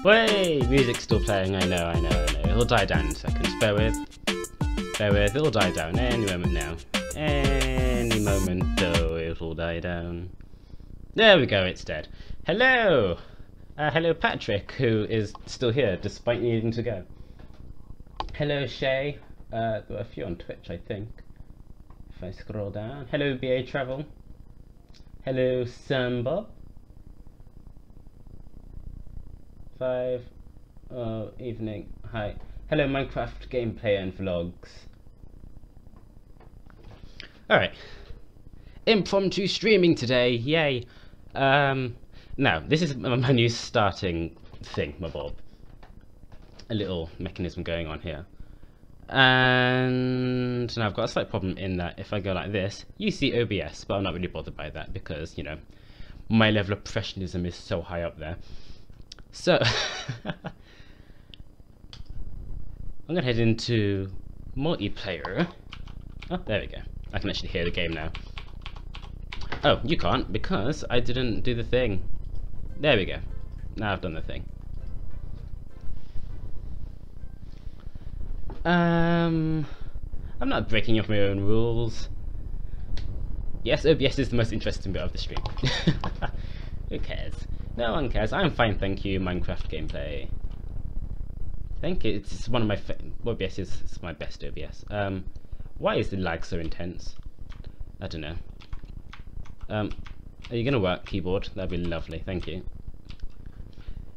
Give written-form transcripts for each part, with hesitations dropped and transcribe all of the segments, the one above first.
Way! Music's still playing, I know. It'll die down in seconds. Bear with, it'll die down any moment now. Any moment, though, it'll die down. There we go, it's dead. Hello! Hello Patrick, who is still here, despite needing to go. Hello Shay, there are a few on Twitch, I think. If I scroll down. Hello BA Travel. Hello Samba. 5. Oh, evening. Hi. Hello Minecraft gameplay and vlogs. Alright. Impromptu streaming today, yay. Now, this is my new starting thing, my bob. A little mechanism going on here. And now I've got a slight problem in that if I go like this, you see OBS, but I'm not really bothered by that because, you know, my level of professionalism is so high up there. So, I'm going to head into multiplayer. Oh, there we go. I can actually hear the game now. Oh, you can't because I didn't do the thing. There we go. Now I've done the thing. I'm not breaking off my own rules. Yes, OBS is the most interesting bit of the stream. Who cares? No one cares. I'm fine, thank you. Minecraft gameplay. Thank you. It's one of my OBS is my best OBS. Why is the lag so intense? I don't know. Are you gonna work keyboard? That'd be lovely. Thank you.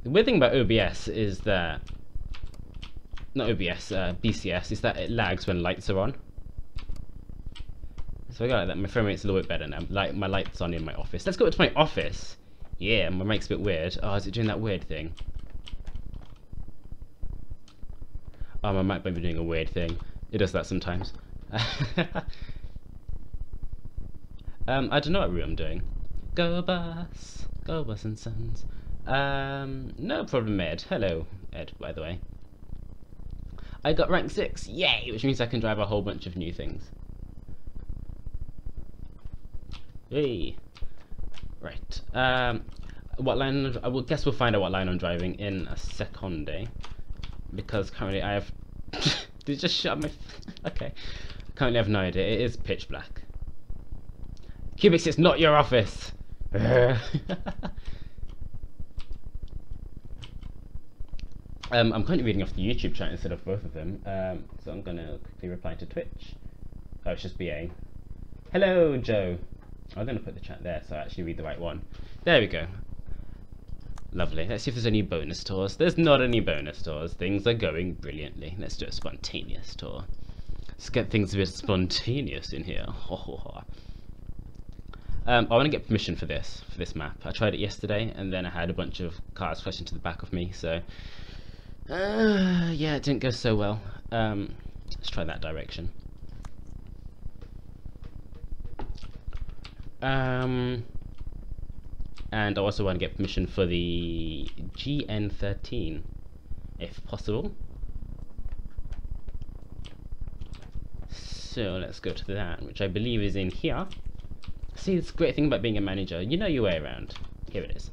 The weird thing about OBS is that not OBS, BCS, is that it lags when lights are on. So I got like that. My frame rate's a little bit better now. Like my lights on in my office. Let's go to my office. Yeah, my mic's a bit weird. Oh, is it doing that weird thing? Oh, my mic might be doing a weird thing. It does that sometimes. I don't know what route I'm doing. Go bus and sons. No problem, Ed. Hello, Ed, by the way. I got rank 6, yay! Which means I can drive a whole bunch of new things. Hey. Right. What line? I guess we'll find out what line I'm driving in a second, because currently I have. Did you just shut my? Okay. Currently I have no idea. It is pitch black. Cubics, it's not your office. I'm currently reading off the YouTube chat instead of both of them, so I'm gonna quickly reply to Twitch. Oh, it's just BA. Hello, Joe. I'm gonna put the chat there so I actually read the right one. There we go. Lovely. Let's see if there's any bonus tours. There's not any bonus tours. Things are going brilliantly. Let's do a spontaneous tour. Let's get things a bit spontaneous in here. I want to get permission for this map. I tried it yesterday, and then I had a bunch of cars crash into the back of me. So, yeah, it didn't go so well. Let's try that direction. And I also want to get permission for the GN13, if possible. So let's go to that, which I believe is in here. See, it's a great thing about being a manager. You know your way around. Here it is.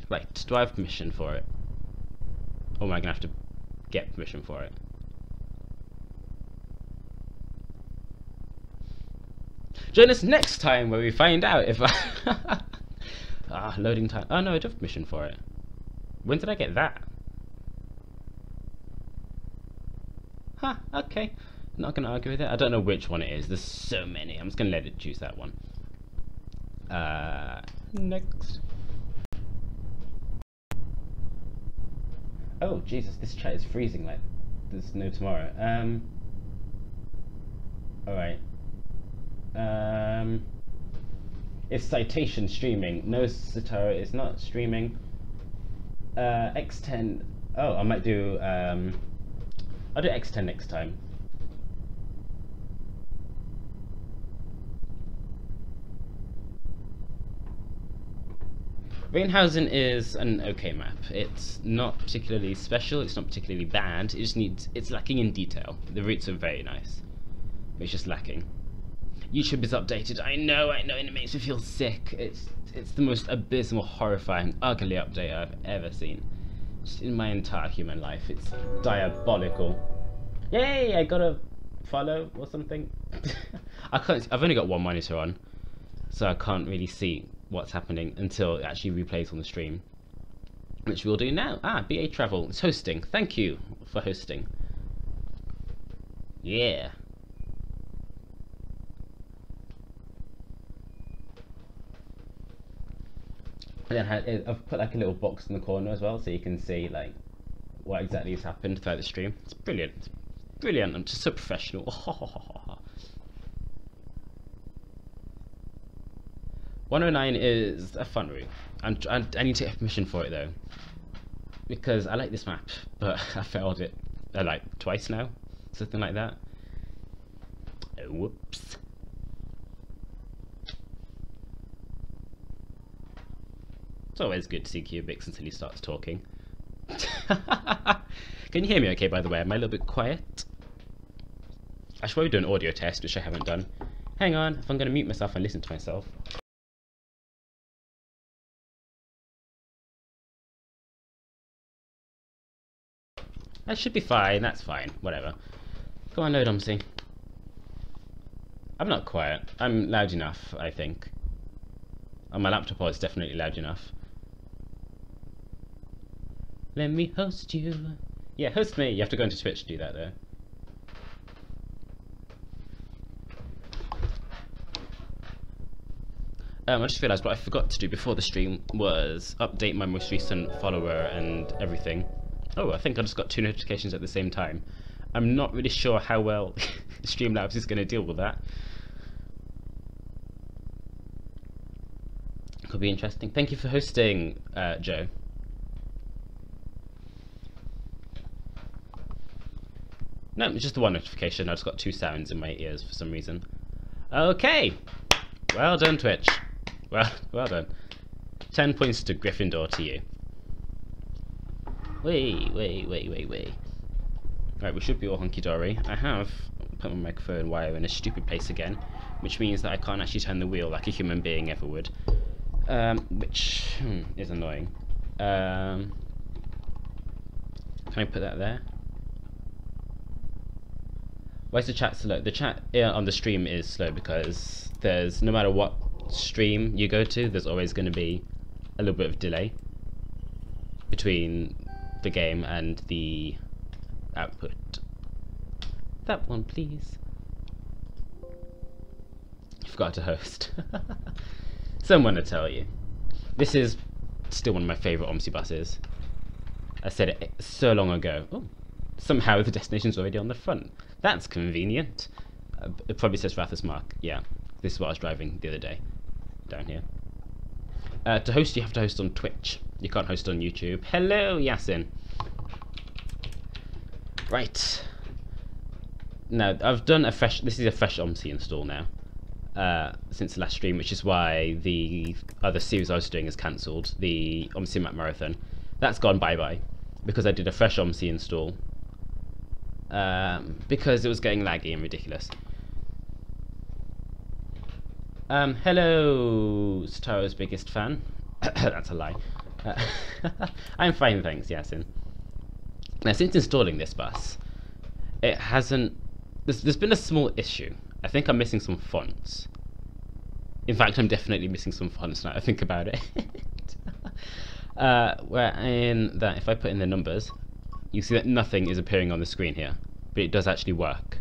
Right, do I have permission for it? Or am I going to have to get permission for it? Join us next time where we find out if I... loading time. Oh no, I do have permission for it. When did I get that? Huh, okay. Not gonna argue with it. I don't know which one it is. There's so many. I'm just gonna let it choose that one. Next. Oh Jesus, this chat is freezing like there's no tomorrow. Alright. Is Citation streaming? No, Satara is not streaming. X10. Oh, I might do. I'll do X10 next time. Rainhausen is an okay map. It's not particularly special. It's not particularly bad. It just needs. It's lacking in detail. The routes are very nice, but it's just lacking. YouTube is updated. I know, and it makes me feel sick. It's the most abysmal, horrifying, ugly update I've ever seen. in my entire human life. It's diabolical. Yay! I got a follow or something. I can't. I've only got one monitor on, so I can't really see what's happening until it actually replays on the stream, which we'll do now. BA Travel. It's hosting. Thank you for hosting. Yeah. And then I've put like a little box in the corner as well, so you can see like what exactly has happened throughout the stream. It's brilliant. It's brilliant. I'm just so professional. 109 is a fun route. I need to get permission for it though, because I like this map, but I failed it like twice now, something like that. Oh, whoops. It's always good to see Cubics until he starts talking. Can you hear me okay, by the way? Am I a little bit quiet? I should probably do an audio test, which I haven't done. Hang on, if I'm going to mute myself and listen to myself. That should be fine, that's fine, whatever. Come on, load OMSI. I'm not quiet. I'm loud enough, I think. On my laptop, it's definitely loud enough. Let me host you. Yeah, host me. You have to go into Twitch to do that, though. I just realised what I forgot to do before the stream was update my most recent follower and everything. Oh, I think I just got 2 notifications at the same time. I'm not really sure how well Streamlabs is going to deal with that. Could be interesting. Thank you for hosting, Joe. No, it's just the one notification. I just got 2 sounds in my ears for some reason. Okay, well done, Twitch. Well done. 10 points to Gryffindor to you. Wait. Right, we should be all hunky-dory. I have put my microphone wire in a stupid place again, which means that I can't actually turn the wheel like a human being ever would. Which is annoying. Can I put that there? Why is the chat slow? The chat on the stream is slow because there's, no matter what stream you go to, there's always going to be a little bit of delay between the game and the output. That one, please. Forgot to host. Someone to tell you. This is still one of my favourite OMSI buses. I said it so long ago. Oh, somehow the destination's already on the front. That's convenient. It probably says Rathersmark. Yeah, this is what I was driving the other day. Down here. To host, you have to host on Twitch. You can't host on YouTube. Hello, Yasin. Right. Now, I've done a fresh... This is a fresh OMSI install now. Since the last stream, which is why the other series I was doing is cancelled. The OMSI Map Marathon. That's gone bye-bye. Because I did a fresh OMSI install. Because it was getting laggy and ridiculous. Hello, Sataro's biggest fan. That's a lie. I'm fine, thanks, Yasin. Now, since installing this bus, it hasn't... There's been a small issue. I think I'm missing some fonts. In fact, I'm definitely missing some fonts now I think about it. Wherein that, if I put in the numbers, you see that nothing is appearing on the screen here, but it does actually work.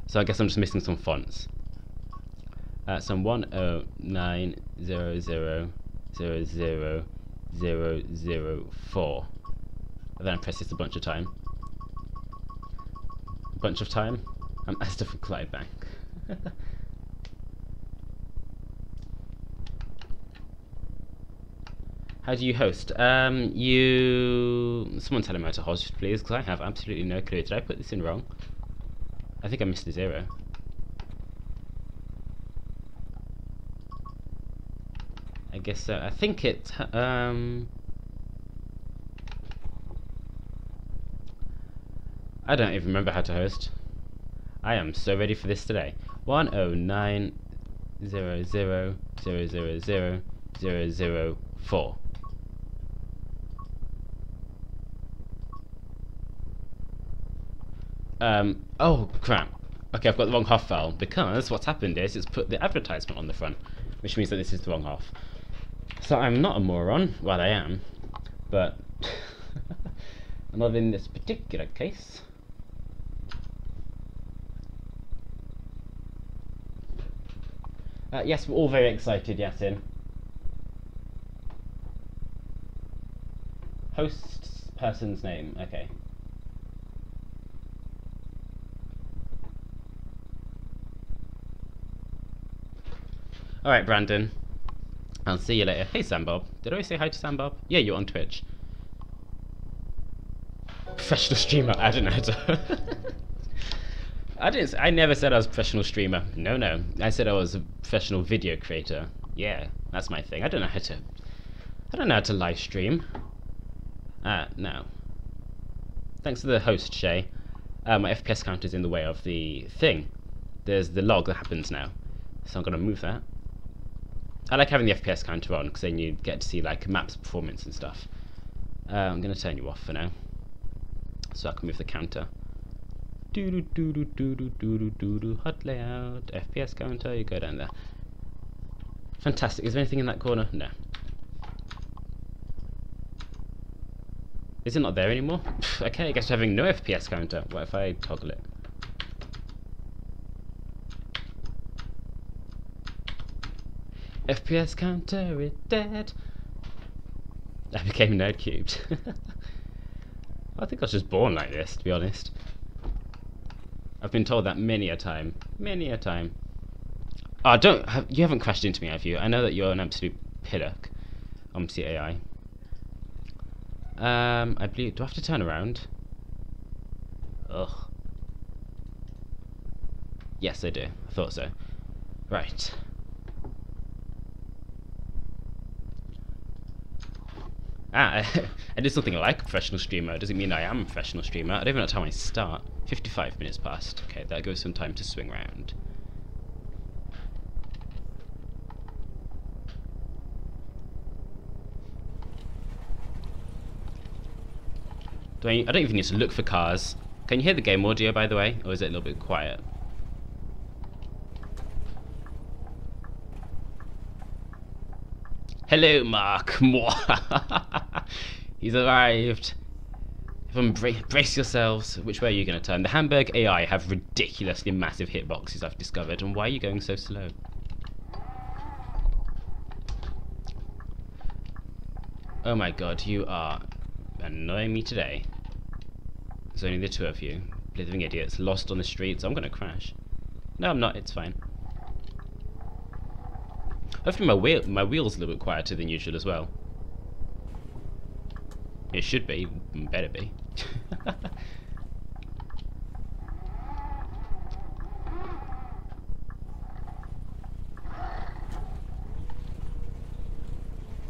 So I guess I'm just missing some fonts. Some 10900000004. And then I press this a bunch of time. I'm Astor from Clydebank. How do you host? Someone tell him how to host, please, because I have absolutely no clue. Did I put this in wrong? I think I missed a 0. I guess so. I think it's I don't even remember how to host. I am so ready for this today. 10900000004. Oh crap. Okay, I've got the wrong half file, because what's happened is it's put the advertisement on the front, which means that this is the wrong half. So I'm not a moron. Well, I am, but not in this particular case. Yes, we're all very excited, Yasin. Host's person's name, okay. Alright, Brandon. I'll see you later. Hey, Sambob. Did I always say hi to Sambob? Yeah, you're on Twitch. Professional streamer. I don't know how to... I never said I was a professional streamer. No, no. I said I was a professional video creator. Yeah, that's my thing. I don't know how to live stream. No. Thanks to the host, Shay. My FPS counter's in the way of the thing. There's the log that happens now. So I'm gonna move that. I like having the FPS counter on, because then you get to see like maps performance and stuff. I'm gonna turn you off for now, so I can move the counter. Hot layout, FPS counter, you go down there. Fantastic. Is there anything in that corner? No. Is it not there anymore? Okay, I guess we're having no FPS counter. What if I toggle it? FPS counter is dead. I became nerd cubed. I think I was just born like this, to be honest. I've been told that many a time. Many a time. Oh, you haven't crashed into me, have you? I know that you're an absolute pillock. OMSI AI. I believe... Do I have to turn around? Ugh. Yes, I do. I thought so. Right. I did something like a professional streamer. Doesn't mean I am a professional streamer. I don't even know what time I start. 55 minutes past. Okay, that goes some time to swing round. I don't even need to look for cars. Can you hear the game audio, by the way? Or is it a little bit quiet? Hello, Mark. He's arrived. Brace yourselves. Which way are you going to turn? The Hamburg AI have ridiculously massive hitboxes, I've discovered. And why are you going so slow? Oh my god, you are annoying me today. There's only the two of you. Blithering idiots, lost on the streets. I'm going to crash. No, I'm not. It's fine. Hopefully my wheel's a little bit quieter than usual as well. It should be. Better be.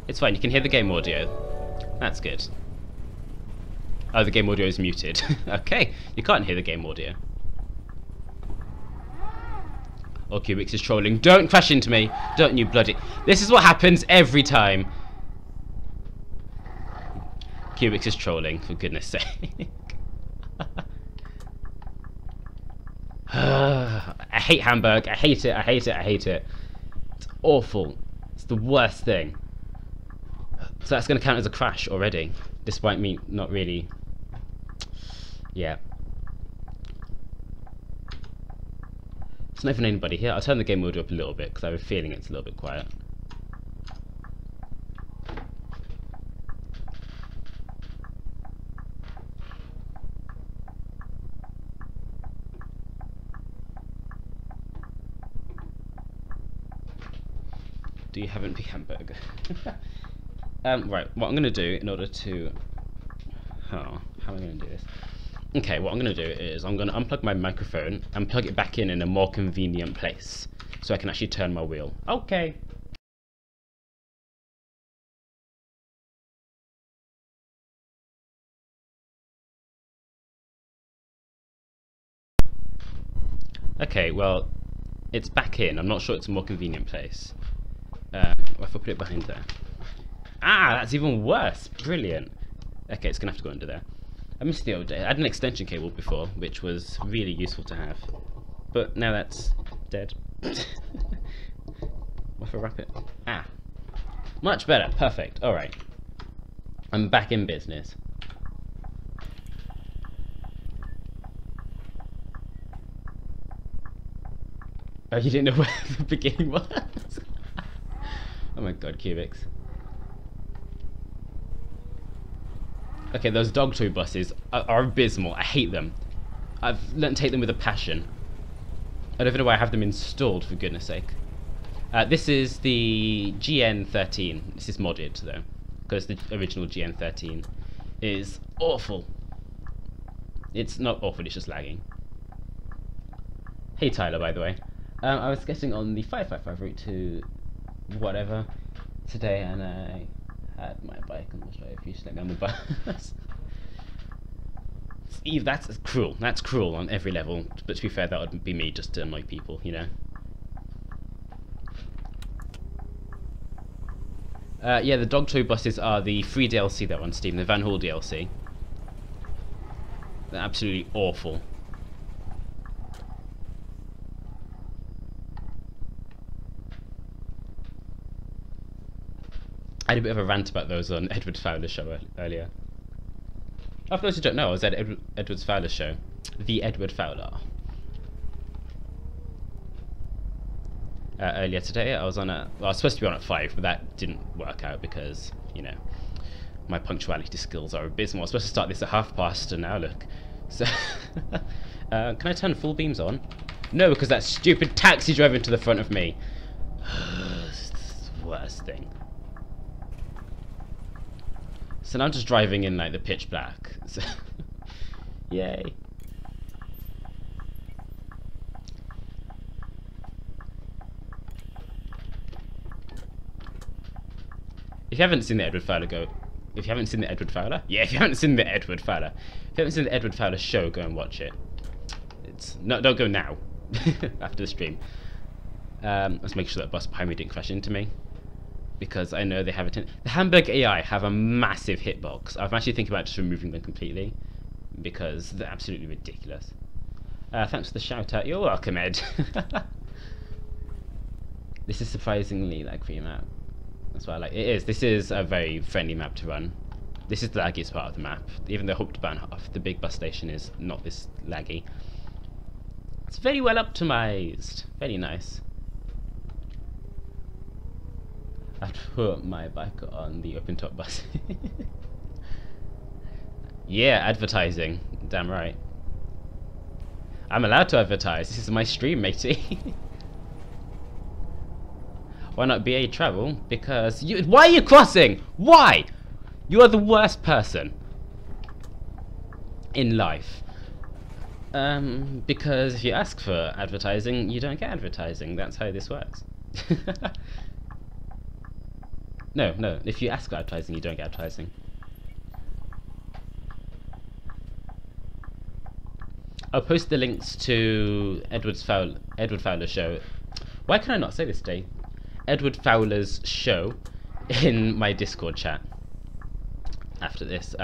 It's fine, you can hear the game audio. That's good. Oh, the game audio is muted. Okay, you can't hear the game audio. Oh, Cubics is trolling. Don't crash into me! Don't you bloody... This is what happens every time. Cubics is trolling, for goodness sake. I hate Hamburg. I hate it. I hate it. I hate it. It's awful. It's the worst thing. So that's going to count as a crash already, despite me not really... Yeah. There's not even anybody here. I'll turn the game audio up a little bit, because I have a feeling it's a little bit quiet. Do you have any hamburger? Right, what I'm going to do in order to... Oh, how am I going to do this? Okay, what I'm going to do is I'm going to unplug my microphone and plug it back in a more convenient place, so I can actually turn my wheel. Okay. Okay, well, it's back in. I'm not sure it's a more convenient place. What if I put it behind there? Ah, that's even worse. Brilliant. Okay, it's going to have to go under there. I miss the old day. I had an extension cable before, which was really useful to have. But now that's dead. What a wrap it? Ah. Much better. Perfect. Alright. I'm back in business. Oh, you didn't know where the beginning was? Oh my god, cubics. Okay, those dog toy buses are abysmal. I hate them. I've learned to hate them with a passion. I don't even know why I have them installed, for goodness sake. This is the GN13. This is modded, though, because the original GN13 is awful. It's not awful, it's just lagging. Hey Tyler, by the way. I was getting on the 555 route to whatever today, and I had my bike on the show. If you let me on the bus. Eve, that's cruel. That's cruel on every level. But to be fair, that would be me just to annoy people, you know. Yeah, the dog toy buses are the free DLC that on Steam, the Van Hall DLC. They're absolutely awful. I had a bit of a rant about those on Edward Fowler's show earlier. Oh, for those who don't know, I was at Edward Fowler's show. The Edward Fowler. Earlier today, I was on well, I was supposed to be on at 5, but that didn't work out because, you know, my punctuality skills are abysmal. I was supposed to start this at 5:30, and now look. So, can I turn full beams on? No, because that stupid taxi drove into the front of me. It's the worst thing. So now I'm just driving in like the pitch black. So yay. If you haven't seen the Edward Fowler if you haven't seen the Edward Fowler? Yeah, if you haven't seen the Edward Fowler. If you haven't seen the Edward Fowler show, go and watch it. It's no, don't go now. After the stream. Let's make sure that bus behind me didn't crash into me. Because I know they have the Hamburg AI have a massive hitbox. I'm actually thinking about just removing them completely because they're absolutely ridiculous. Thanks for the shout out. You're welcome, Ed. This is surprisingly lag-free map. That's why I like it. Is. This is a very friendly map to run. This is the laggiest part of the map. Even though Hauptbahnhof, the big bus station, is not this laggy. It's very well optimized. Very nice. I have to put my bike on the open top bus. Yeah, advertising. Damn right. I'm allowed to advertise. This is my stream, matey. Why not BA travel? Because you. Why are you crossing? Why? You are the worst person in life. Because if you ask for advertising, you don't get advertising. That's how this works. No. If you ask for advertising, you don't get advertising. I'll post the links to Edward Fowler's show. Why can I not say this today? Edward Fowler's show in my Discord chat after this,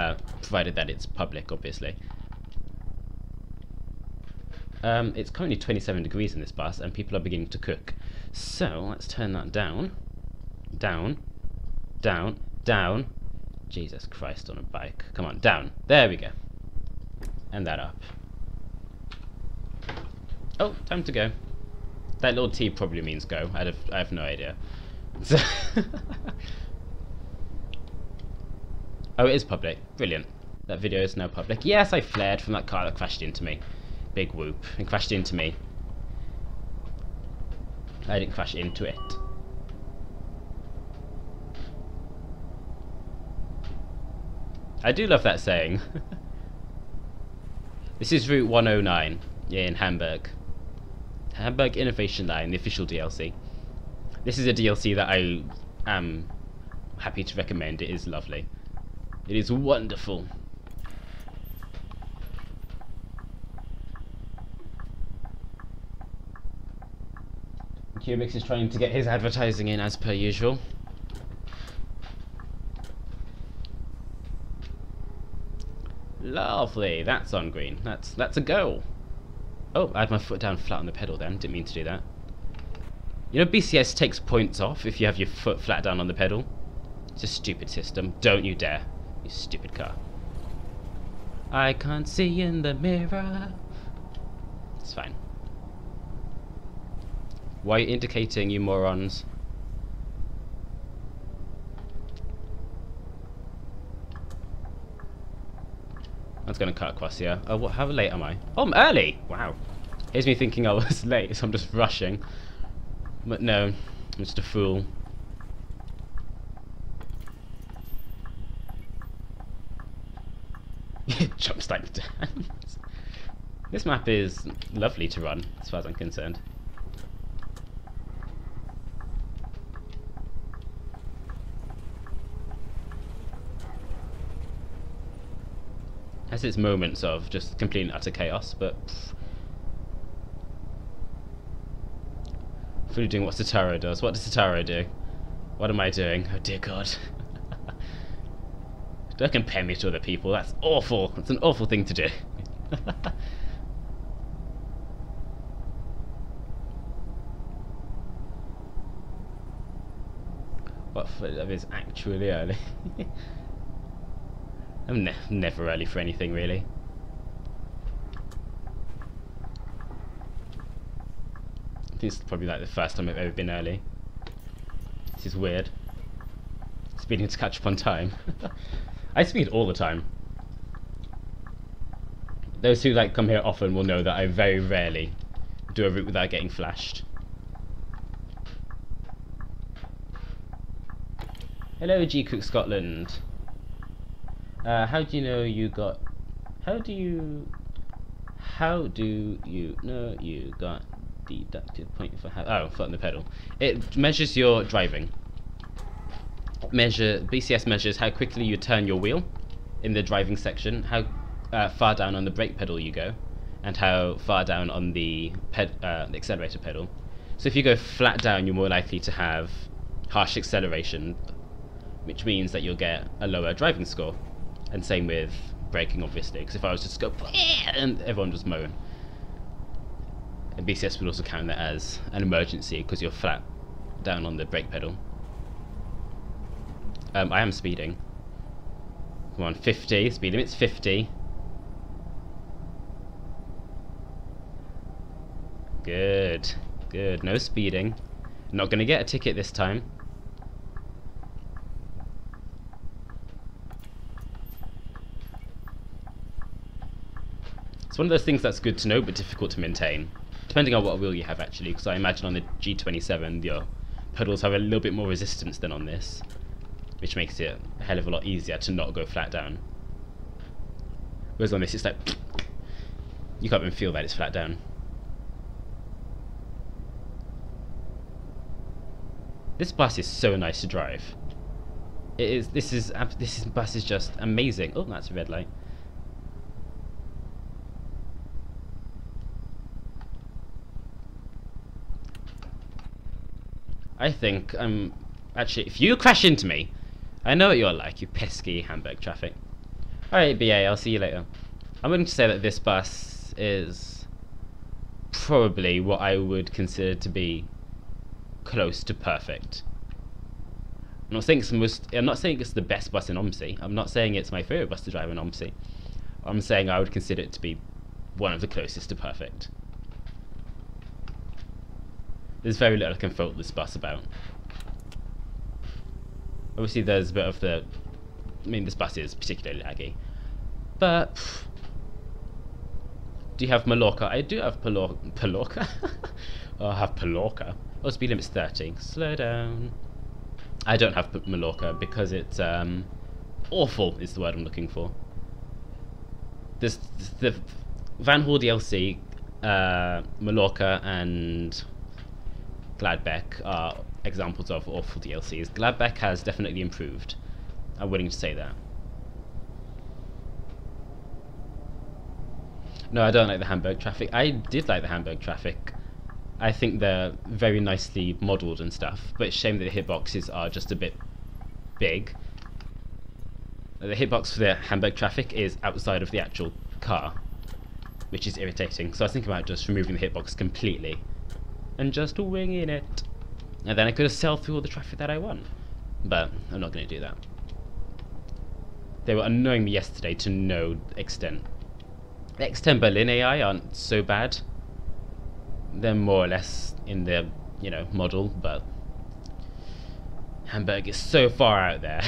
provided that it's public, obviously. It's currently 27 degrees in this bus, and people are beginning to cook. So let's turn that down. Down. Jesus Christ on a bike. Come on, down. There we go. And that up. Oh, time to go. That little T probably means go. I have no idea. So oh, it is public. Brilliant. That video is now public. Yes, I flared from that car that crashed into me. Big whoop. And crashed into me. I didn't crash into it. I do love that saying. This is Route 109. Yeah, in Hamburg. Hamburg Innovation Line, the official DLC. This is a DLC that I am happy to recommend. It is lovely. It is wonderful. Cubics is trying to get his advertising in as per usual. Lovely, that's on green. That's a go. Oh, I had my foot down flat on the pedal then. Didn't mean to do that. You know, BCS takes points off if you have your foot flat down on the pedal. It's a stupid system. Don't you dare, you stupid car. I can't see in the mirror. It's fine. Why are you indicating, you morons? I was going to cut across here. Oh, how late am I? Oh, I'm early! Wow. Here's me thinking I was late, so I'm just rushing. But no, I'm just a fool. Jumps like the dance. This map is lovely to run, as far as I'm concerned. Has its moments of just complete and utter chaos, but fully doing what Sataro does. What does Sataro do? What am I doing? Oh dear God. Don't compare me to other people. That's awful. That's an awful thing to do. What that is actually early. I'm never early for anything, really. I think it's probably like the first time I've ever been early. This is weird. Speeding to catch up on time. I speed all the time. Those who like come here often will know that I very rarely do a route without getting flashed. Hello, G Cook Scotland. How do you know you got? How do you know you got deducted point for foot on the pedal? It measures your driving. BCS measures how quickly you turn your wheel in the driving section, how far down on the brake pedal you go, and how far down on the accelerator pedal. So if you go flat down, you're more likely to have harsh acceleration, which means that you'll get a lower driving score. And same with braking, obviously, because if I was just to go and everyone just moan. And BCS would also count that as an emergency because you're flat down on the brake pedal. I am speeding. Come on, 50. Speed limit's 50. Good. Good. No speeding. Not going to get a ticket this time. It's one of those things that's good to know but difficult to maintain, depending on what wheel you have actually, because I imagine on the G27 your pedals have a little bit more resistance than on this, which makes it a hell of a lot easier to not go flat down. Whereas on this it's like, you can't even feel that it's flat down. This bus is so nice to drive. It is. This bus is just amazing. Oh, that's a red light. I think I'm actually. If you crash into me, I know what you're like, you pesky Hamburg traffic. Alright, BA, I'll see you later. I'm going to say that this bus is probably what I would consider to be close to perfect. I'm not saying it's the best bus in OMSI. I'm not saying it's my favourite bus to drive in OMSI. I'm saying I would consider it to be one of the closest to perfect. There's very little I can fault this bus about. Obviously there's a bit of the... I mean, this bus is particularly laggy. But... do you have Mallorca? I do have Mallorca. Oh, I have Mallorca. Oh, speed limit's 30. Slow down. I don't have Mallorca because it's... awful is the word I'm looking for. There's the Van Hall DLC, Mallorca and Gladbeck are examples of awful DLCs. Gladbeck has definitely improved. I'm willing to say that. No, I don't like the Hamburg traffic. I did like the Hamburg traffic. I think they're very nicely modelled and stuff, but it's a shame that the hitboxes are just a bit big. The hitbox for the Hamburg traffic is outside of the actual car, which is irritating. So I was thinking about just removing the hitbox completely and just winging it. And then I could have sailed through all the traffic that I want. But I'm not going to do that. They were annoying me yesterday to no extent. The X10 Berlin AI aren't so bad. They're more or less in their, you know, model, but Hamburg is so far out there.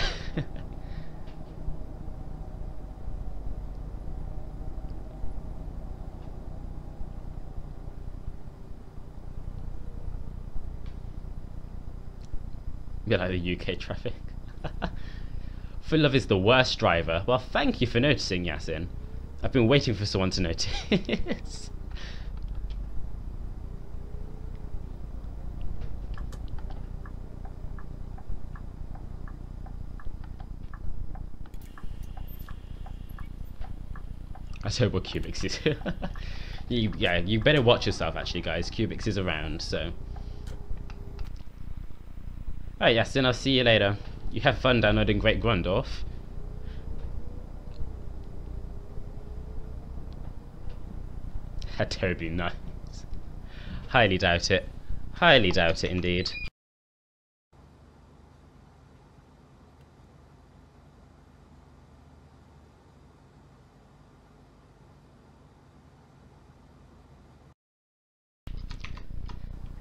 Be like the UK traffic. Full Love is the worst driver. Well, thank you for noticing, Yasin. I've been waiting for someone to notice. I hope what Cubics is. Yeah, you better watch yourself, actually, guys. Cubics is around, so. Alright, Yasin, I'll see you later. You have fun downloading Great Grundorf. Terribly nice. Highly doubt it. Highly doubt it, indeed.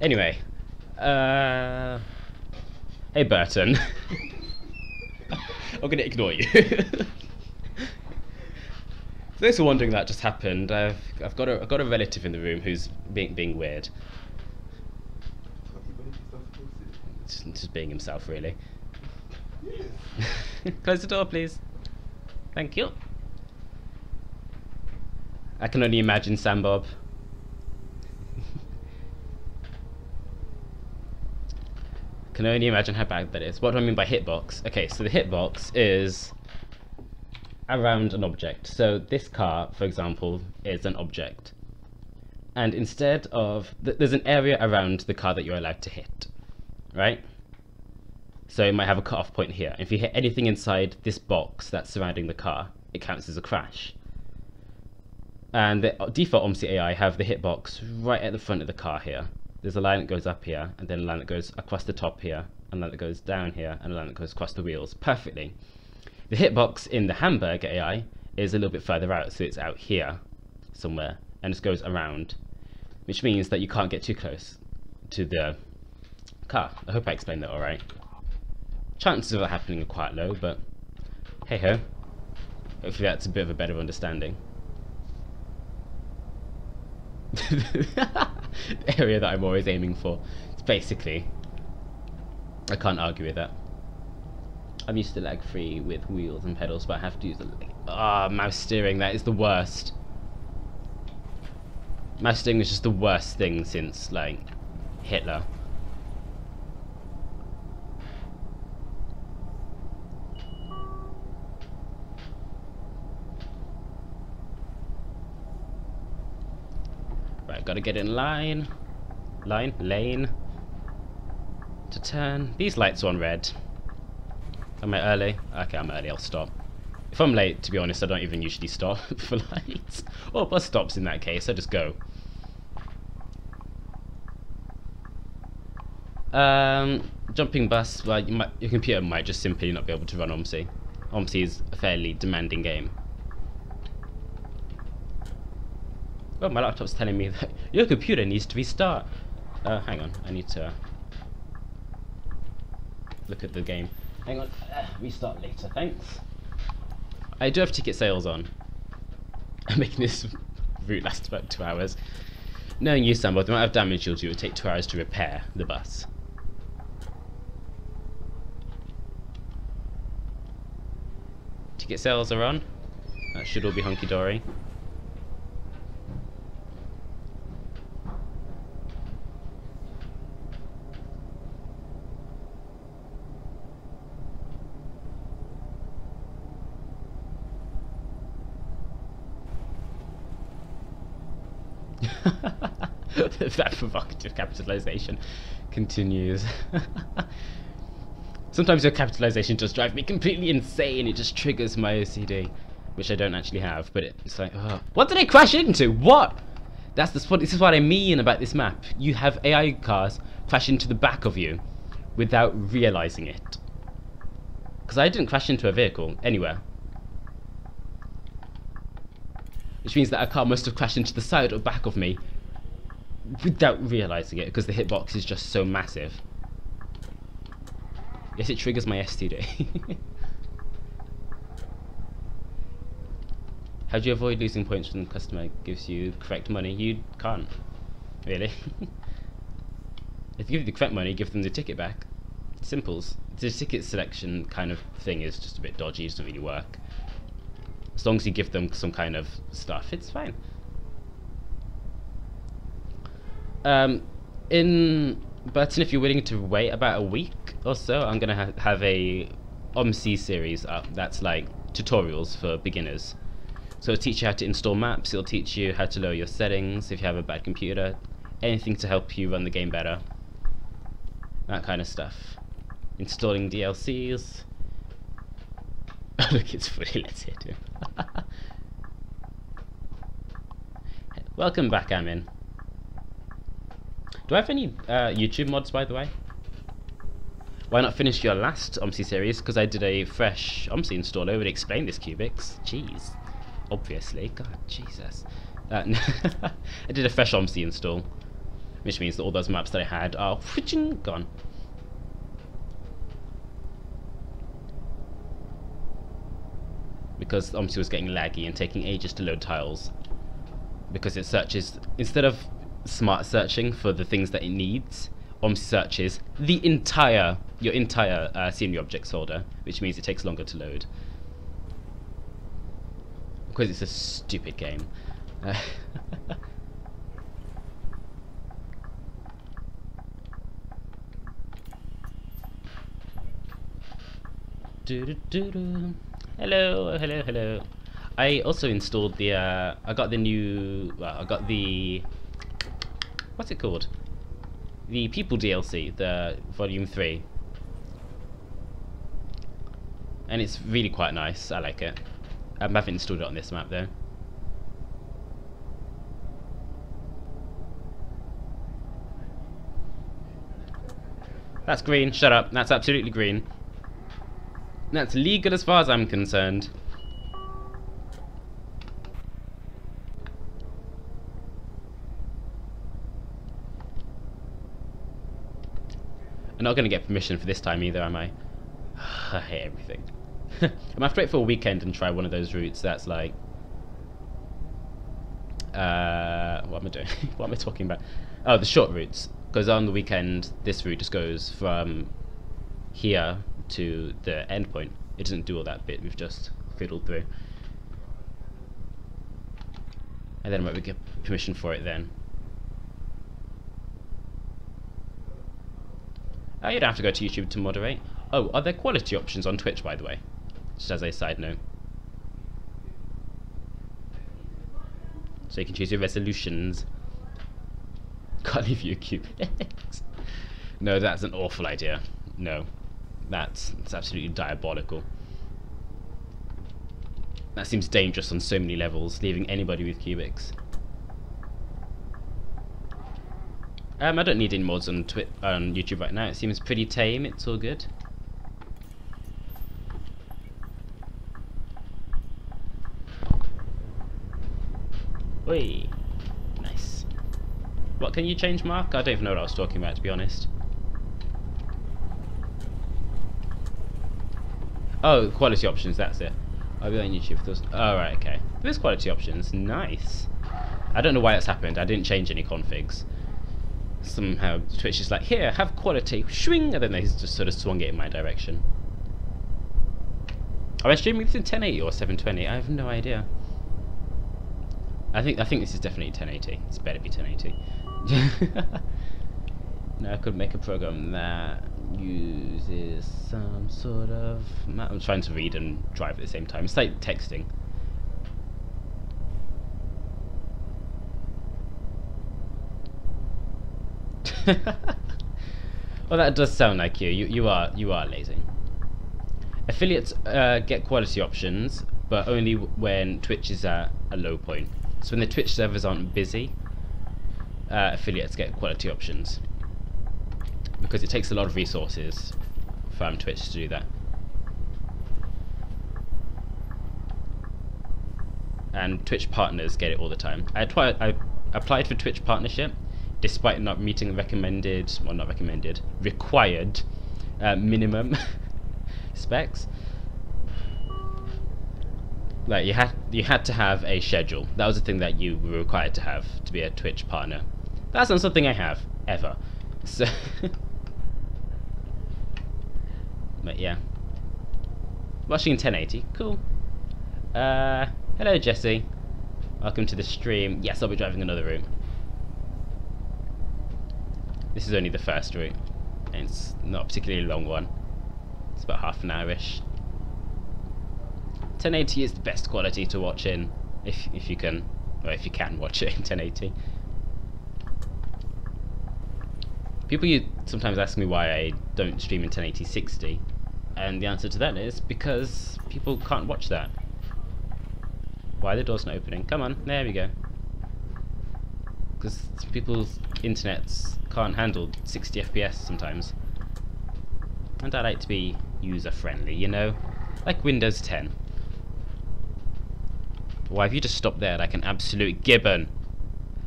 Anyway, hey Burton. I'm gonna ignore you. For those who are wondering that just happened, I've got a relative in the room who's being weird. Just being himself, really. Close the door, please. Thank you. I can only imagine Sam Bob. Can only imagine how bad that is. What do I mean by hitbox? Okay, so the hitbox is around an object. So this car, for example, is an object. And instead of... there's an area around the car that you're allowed to hit. Right? So it might have a cutoff point here. If you hit anything inside this box that's surrounding the car, it counts as a crash. And the default OMSI AI have the hitbox right at the front of the car here. There's a line that goes up here, and then a line that goes across the top here, and a line that goes down here, and a line that goes across the wheels. Perfectly. The hitbox in the Hamburg AI is a little bit further out, so it's out here somewhere, and it goes around, which means that you can't get too close to the car. I hope I explained that alright. Chances of that happening are quite low, but hey ho. Hopefully that's a bit of a better understanding. The area that I'm always aiming for. It's basically, I can't argue with that. I'm used to lag free with wheels and pedals, but I have to use the mouse steering. That is the worst. Mouse steering is just the worst thing since like Hitler. Right, gotta get in lane to turn. These lights are on red. Am I early? Okay, I'm early, I'll stop. If I'm late, to be honest, I don't even usually stop for lights. Or bus stops in that case, I just go. Jumping bus, well, your computer might just simply not be able to run OMSI. OMSI is a fairly demanding game. Well, my laptop's telling me that your computer needs to restart. Hang on, I need to look at the game. Hang on, restart later, thanks. I do have ticket sales on. I'm making this route last about 2 hours. Knowing you, Sam, the amount of damage you'll do, it would take 2 hours to repair the bus. Ticket sales are on. That should all be hunky-dory. That provocative capitalization continues. Sometimes your capitalization does drive me completely insane. It just triggers my OCD, which I don't actually have. But it's like, oh, what did I crash into? What? This is what I mean about this map. You have AI cars crash into the back of you without realizing it. Because I didn't crash into a vehicle anywhere. Which means that a car must have crashed into the side or back of me without realizing it, because the hitbox is just so massive. Yes, it triggers my STD. How do you avoid losing points when the customer gives you correct money? You can't, really. If you give the correct money, give them the ticket back. Simples. The ticket selection kind of thing is just a bit dodgy, it doesn't really work. As long as you give them some kind of stuff, it's fine. In Burton, if you're willing to wait about a week or so, I'm going to have a OMSI series up that's like tutorials for beginners. So it'll teach you how to install maps, it'll teach you how to lower your settings if you have a bad computer, anything to help you run the game better. That kind of stuff. Installing DLCs. Look, it's fully, let's hit him. Welcome back, Amin. Do I have any YouTube mods, by the way? Why not finish your last OMSI series? Because I did a fresh OMSI installer and explained this Cubics. Jeez. Obviously. God, Jesus. I did a fresh OMSI install, which means that all those maps that I had are gone. Because OMSI was getting laggy and taking ages to load tiles. Because it searches, instead of smart searching for the things that it needs, OMSI searches the your entire scenery objects folder, which means it takes longer to load. Because it's a stupid game. Hello, hello, hello. I also installed the, I got the, what's it called? The People DLC, the Volume 3. And it's really quite nice, I like it. I haven't installed it on this map though. That's green, shut up, that's absolutely green. That's legal as far as I'm concerned. I'm not going to get permission for this time either, am I? I hate everything. I'm going to have to wait for a weekend and try one of those routes that's like... what am I doing? What am I talking about? Oh, the short routes. Because on the weekend, this route just goes from here to the end point. It doesn't do all that bit we've just fiddled through. And then I might get permission for it then. Oh, you don't have to go to YouTube to moderate. Oh, are there quality options on Twitch, by the way? Just as a side note. So you can choose your resolutions. Can't leave you a Cubics. No, that's an awful idea. No. It's absolutely diabolical. That seems dangerous on so many levels, leaving anybody with Cubics. I don't need any mods on YouTube right now. It seems pretty tame. It's all good. Oi, nice. What can you change, Mark? I don't even know what I was talking about, to be honest. Oh, quality options. That's it. I'll be on YouTube for those. Oh, right, okay. There's quality options. Nice. I don't know why that's happened. I didn't change any configs. Somehow Twitch is like, here, have quality, swing, and then they just sort of swung it in my direction. Am I streaming this in 1080 or 720? I have no idea. I think this is definitely 1080. It's better be 1080. Now I could make a program that uses some sort of... I'm trying to read and drive at the same time. It's like texting. Well, that does sound like you. You are lazy. Affiliates get quality options, but only when Twitch is at a low point. So when the Twitch servers aren't busy, affiliates get quality options. Because it takes a lot of resources for Twitch to do that. And Twitch partners get it all the time. I applied for Twitch partnership, despite not meeting required minimum specs. Like you had to have a schedule. That was the thing that you were required to have to be a Twitch partner. That's not something I have ever. So, but yeah, watching in 1080, cool. Hello Jesse, welcome to the stream. Yes, I'll be driving another route. This is only the first route, and it's not a particularly long one. It's about half an hour-ish. 1080 is the best quality to watch in, if you can, or if you can watch it in 1080. People sometimes ask me why I don't stream in 1080 60, and the answer to that is because people can't watch that. Why the door's not opening? Come on, there we go. Because people's internets can't handle 60 FPS sometimes. And I like to be user-friendly, you know? Like Windows 10. Why have you just stopped there like an absolute gibbon?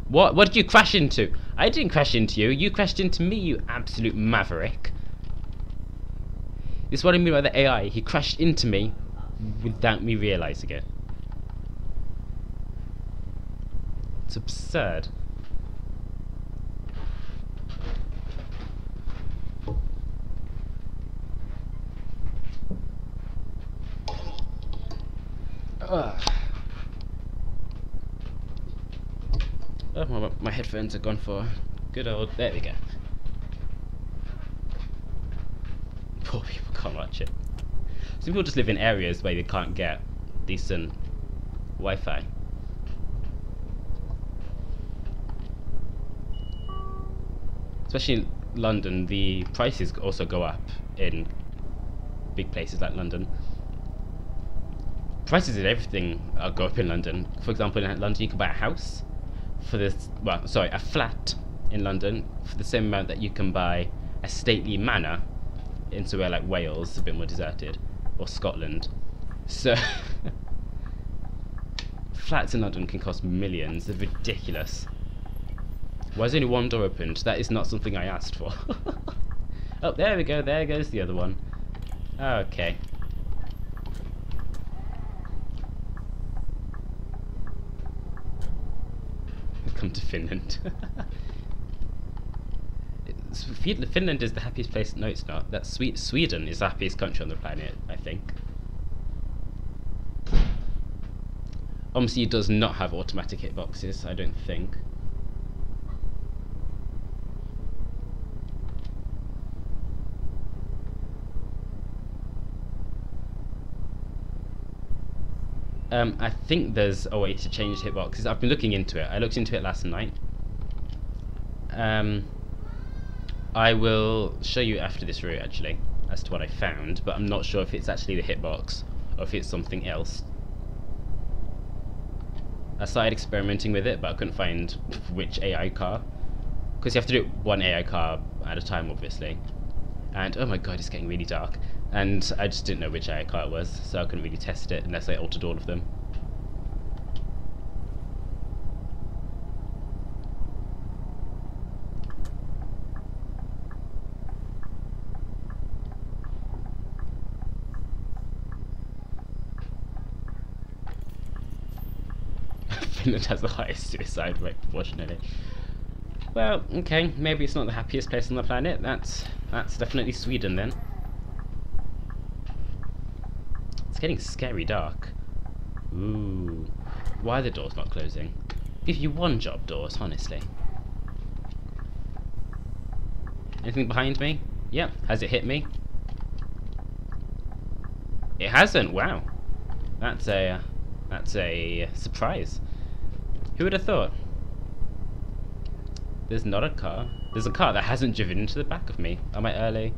What did you crash into? I didn't crash into you. You crashed into me, you absolute maverick. This is what I mean by the AI. He crashed into me without me realising it. It's absurd. Oh, my headphones are gone for good old. There we go. Poor people can't watch it. Some people just live in areas where they can't get decent Wi-Fi. Especially in London, the prices also go up in big places like London. Prices of everything go up in London. For example, in London you can buy a house for this, well, sorry, a flat in London for the same amount that you can buy a stately manor in somewhere like Wales, a bit more deserted, or Scotland. So flats in London can cost millions. They're ridiculous. Why is only one door opened? That is not something I asked for. Oh, there we go. There goes the other one. Okay. Come to Finland. Finland is the happiest place. No, it's not. That's Sweden is the happiest country on the planet, I think. OMSI does not have automatic hitboxes, I don't think. I think there's a way to change hitboxes. I've been looking into it. I looked into it last night. I will show you after this route actually as to what I found, but I'm not sure if it's actually the hitbox or if it's something else. I started experimenting with it, but I couldn't find which AI car, because you have to do it one AI car at a time, obviously. And oh my god, it's getting really dark. And I just didn't know which AI car it was, so I couldn't really test it unless I altered all of them. Finland has the highest suicide rate, proportionally. Well, okay, maybe it's not the happiest place on the planet. That's definitely Sweden then. It's getting scary dark. Ooh. Why are the doors not closing? Give you one job, doors, honestly. Anything behind me? Yep. Has it hit me? It hasn't. Wow. That's a surprise. Who would have thought? There's not a car. There's a car that hasn't driven into the back of me. Am I early?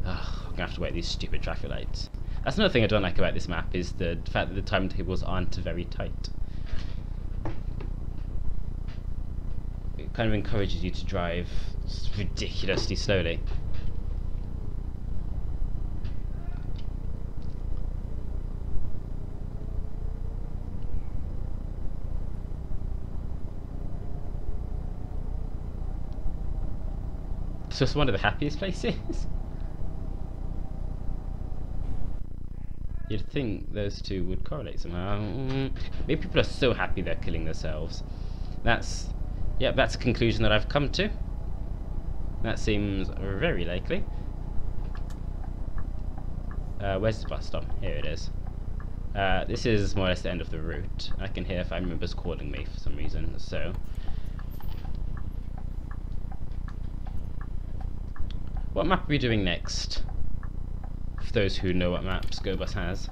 Ugh, I'm gonna have to wait these stupid traffic lights. That's another thing I don't like about this map, is the fact that the timetables aren't very tight. It kind of encourages you to drive ridiculously slowly. It's just one of the happiest places. You'd think those two would correlate somehow. Maybe people are so happy they're killing themselves. That's a conclusion that I've come to. That seems very likely. Where's the bus stop? Here it is. This is more or less the end of the route. I can hear family members calling me for some reason, so... What map are we doing next? For those who know what maps GoBus has.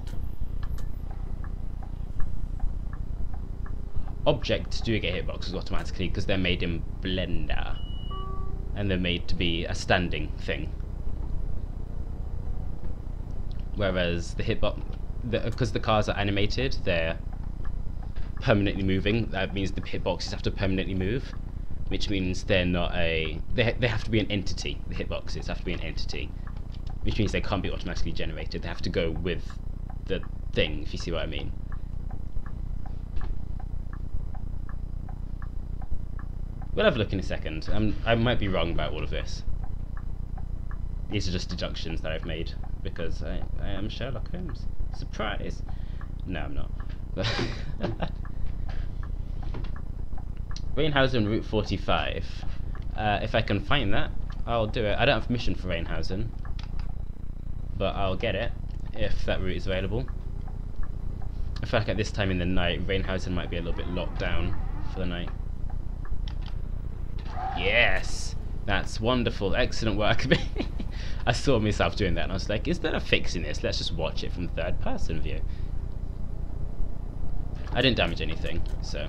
Objects do get hitboxes automatically because they're made in Blender. And they're made to be a standing thing. Whereas the hitbox, because the cars are animated, they're permanently moving. That means the hitboxes have to permanently move. Which means they're not a... They have to be an entity. The hitboxes have to be an entity. Which means they can't be automatically generated. They have to go with the thing, if you see what I mean. We'll have a look in a second. I might be wrong about all of this. These are just deductions that I've made. Because I am Sherlock Holmes. Surprise! No, I'm not. Reinhausen Route 45. If I can find that, I'll do it. I don't have permission for Reinhausen, but I'll get it if that route is available. I feel like at this time in the night, Reinhausen might be a little bit locked down for the night. Yes! That's wonderful. Excellent work. I saw myself doing that and I was like, is there a fix in this? Let's just watch it from third person view. I didn't damage anything, so...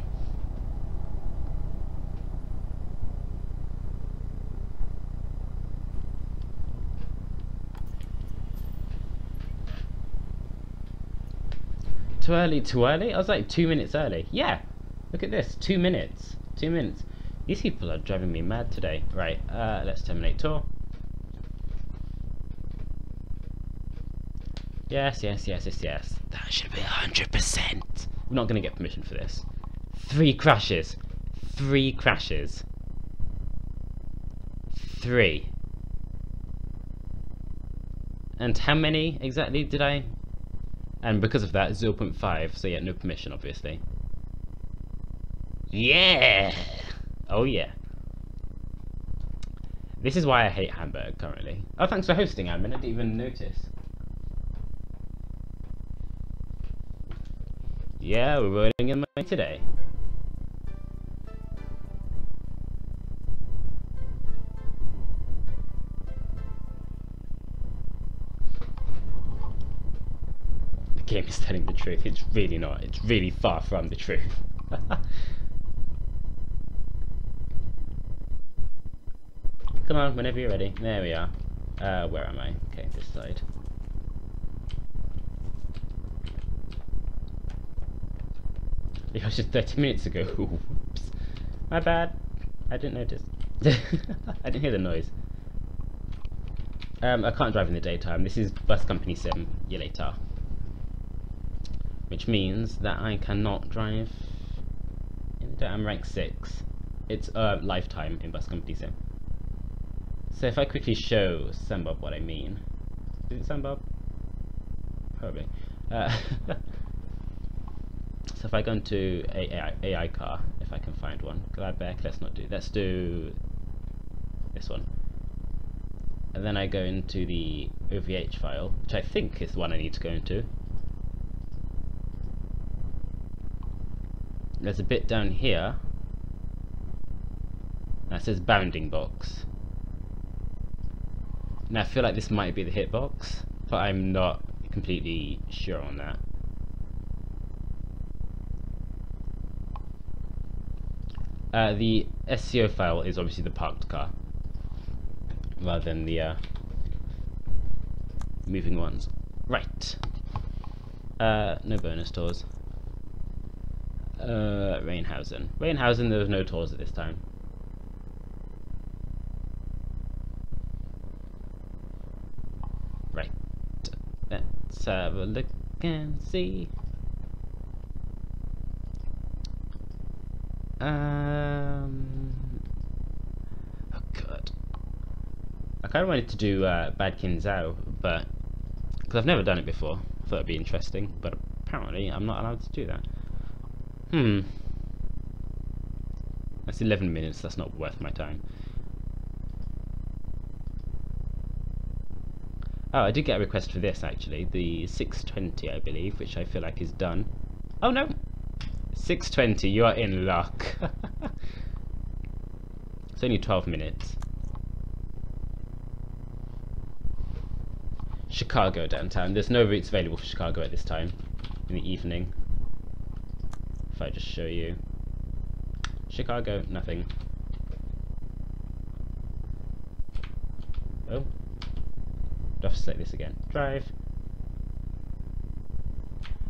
Too early, too early? I was like 2 minutes early. Yeah, look at this, 2 minutes. 2 minutes. These people are driving me mad today. Right, let's terminate tour. Yes. That should be 100%. We're not going to get permission for this. 3 crashes. 3 crashes. 3. And how many exactly did I... And because of that, 0.5, so yeah, no permission, obviously. Yeah! Oh yeah. This is why I hate Hamburg, currently. Oh, thanks for hosting, Admin, I didn't even notice. Yeah, we're rolling in money today. Game is telling the truth. It's really not. It's really far from the truth. Come on, whenever you're ready. There we are. Where am I? Okay, this side. It was just 30 minutes ago. Oops. My bad. I didn't notice. I didn't hear the noise. I can't drive in the daytime. This is bus company sim. You later. Which means that I cannot drive in the day. I'm rank 6. It's lifetime in bus company sim. So if I quickly show Sambob what I mean. Is it Sambob? Probably. So if I go into AI car, if I can find one. Gladbeck, let's do this one. And then I go into the OVH file, which I think is the one I need to go into. There's a bit down here that says bounding box. Now I feel like this might be the hitbox, but I'm not completely sure on that. The SCO file is obviously the parked car. rather than the moving ones. Right. No bonus tours. Rainhausen. Rainhausen, there was no tours at this time. Right. Let's have a look and see. Oh god. I kind of wanted to do Bad Kinzao, but because I've never done it before, I thought it'd be interesting, but apparently I'm not allowed to do that. That's 11 minutes, that's not worth my time. Oh, I did get a request for this actually, the 620 I believe, which I feel like is done. Oh no! 620, you are in luck. It's only 12 minutes. Chicago downtown. There's no routes available for Chicago at this time in the evening. If I just show you Chicago, nothing. Oh, do I have to select this again? Drive.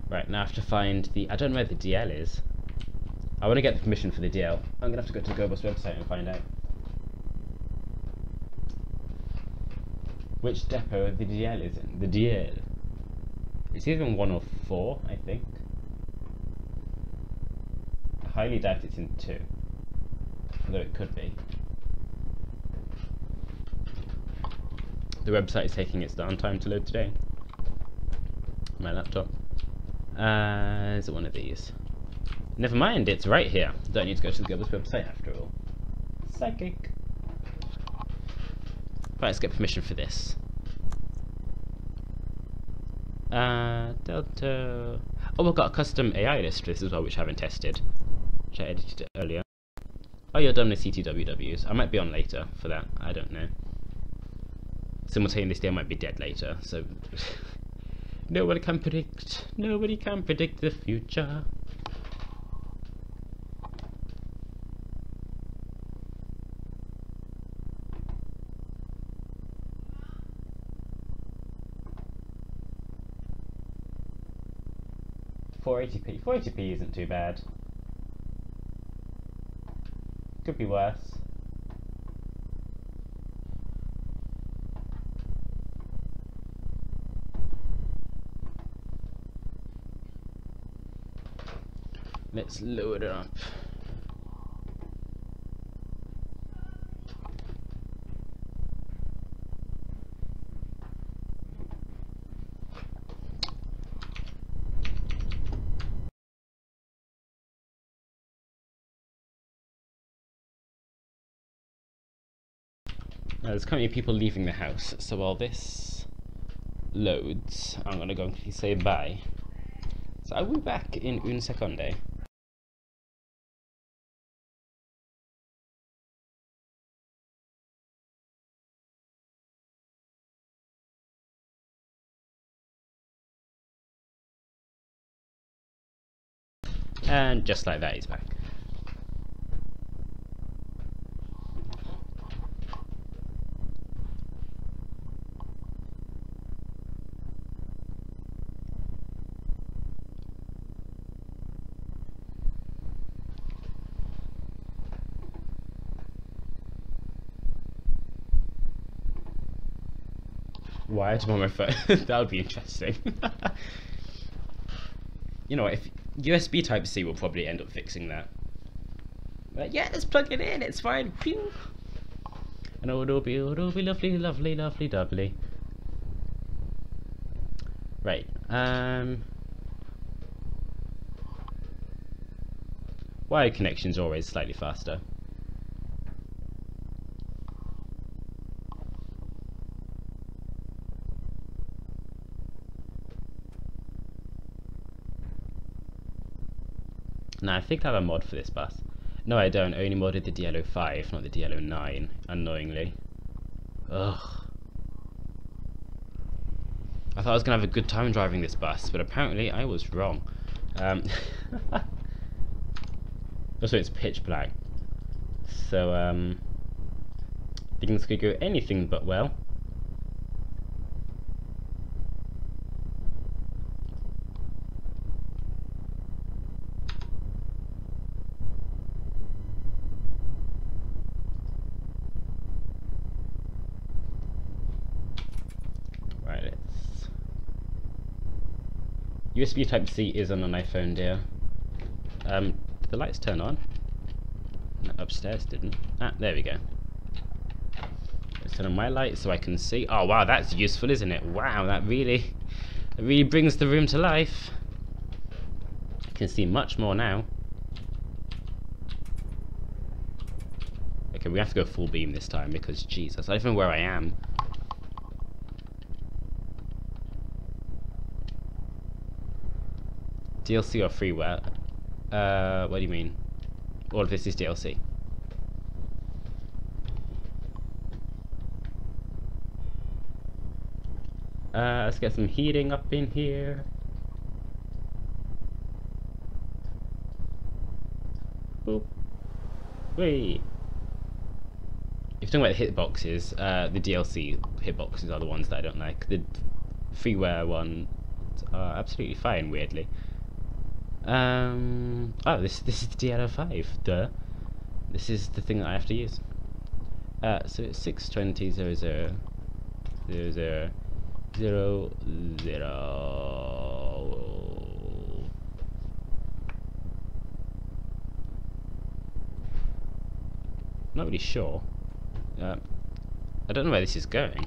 Right, now I have to find the, I don't know where the DL is. I want to get the permission for the DL. I'm gonna have to go to the GoBus website and find out which depot the DL is in. The DL. It's either in 1 or 4, I think. I highly doubt it's in 2. Although it could be. The website is taking its darn time to load today. My laptop. Is it one of these? Never mind, it's right here. Don't need to go to the GoBus website after all. Psychic. Right, let's get permission for this. Delta. Oh, I've got a custom AI list for this as well, which I haven't tested, which I edited earlier. Oh, you're done with CTWWs. I might be on later for that. I don't know. Simultaneously, I might be dead later. So nobody can predict. Nobody can predict the future. $480p. $480p isn't too bad. Could be worse. Let's load it up. There's currently people leaving the house, so while this loads, I'm gonna go and quickly say bye. So I'll be back in un seconde. And just like that, he's back. Wired on my phone. That would be interesting. You know what, if USB Type-C will probably end up fixing that. But yeah, let's plug it in, it's fine. Pew. And it'll be lovely, lovely, lovely, doubly. Right, wired connection's always slightly faster. Now I think I have a mod for this bus. No, I don't. I only modded the DL05, not the DL09, annoyingly. Ugh. I thought I was going to have a good time driving this bus, but apparently I was wrong. Also, it's pitch black. So, Things could go anything but well. Right, let's... USB Type-C is on an iPhone, dear. Did the lights turn on? No, upstairs didn't. Ah, there we go. Let's turn on my light so I can see. Oh wow, that's useful, isn't it? Wow, that really brings the room to life. I can see much more now. Okay, we have to go full beam this time because Jesus, I don't know where I am. DLC or freeware? What do you mean? All of this is DLC. Let's get some heating up in here. Boop. Wait. If you're talking about the hitboxes, the DLC hitboxes are the ones that I don't like. The freeware ones are absolutely fine, weirdly. Oh, this is the DL5, duh. This is the thing that I have to use. So it's 620.00.00.00. Not really sure. I don't know where this is going.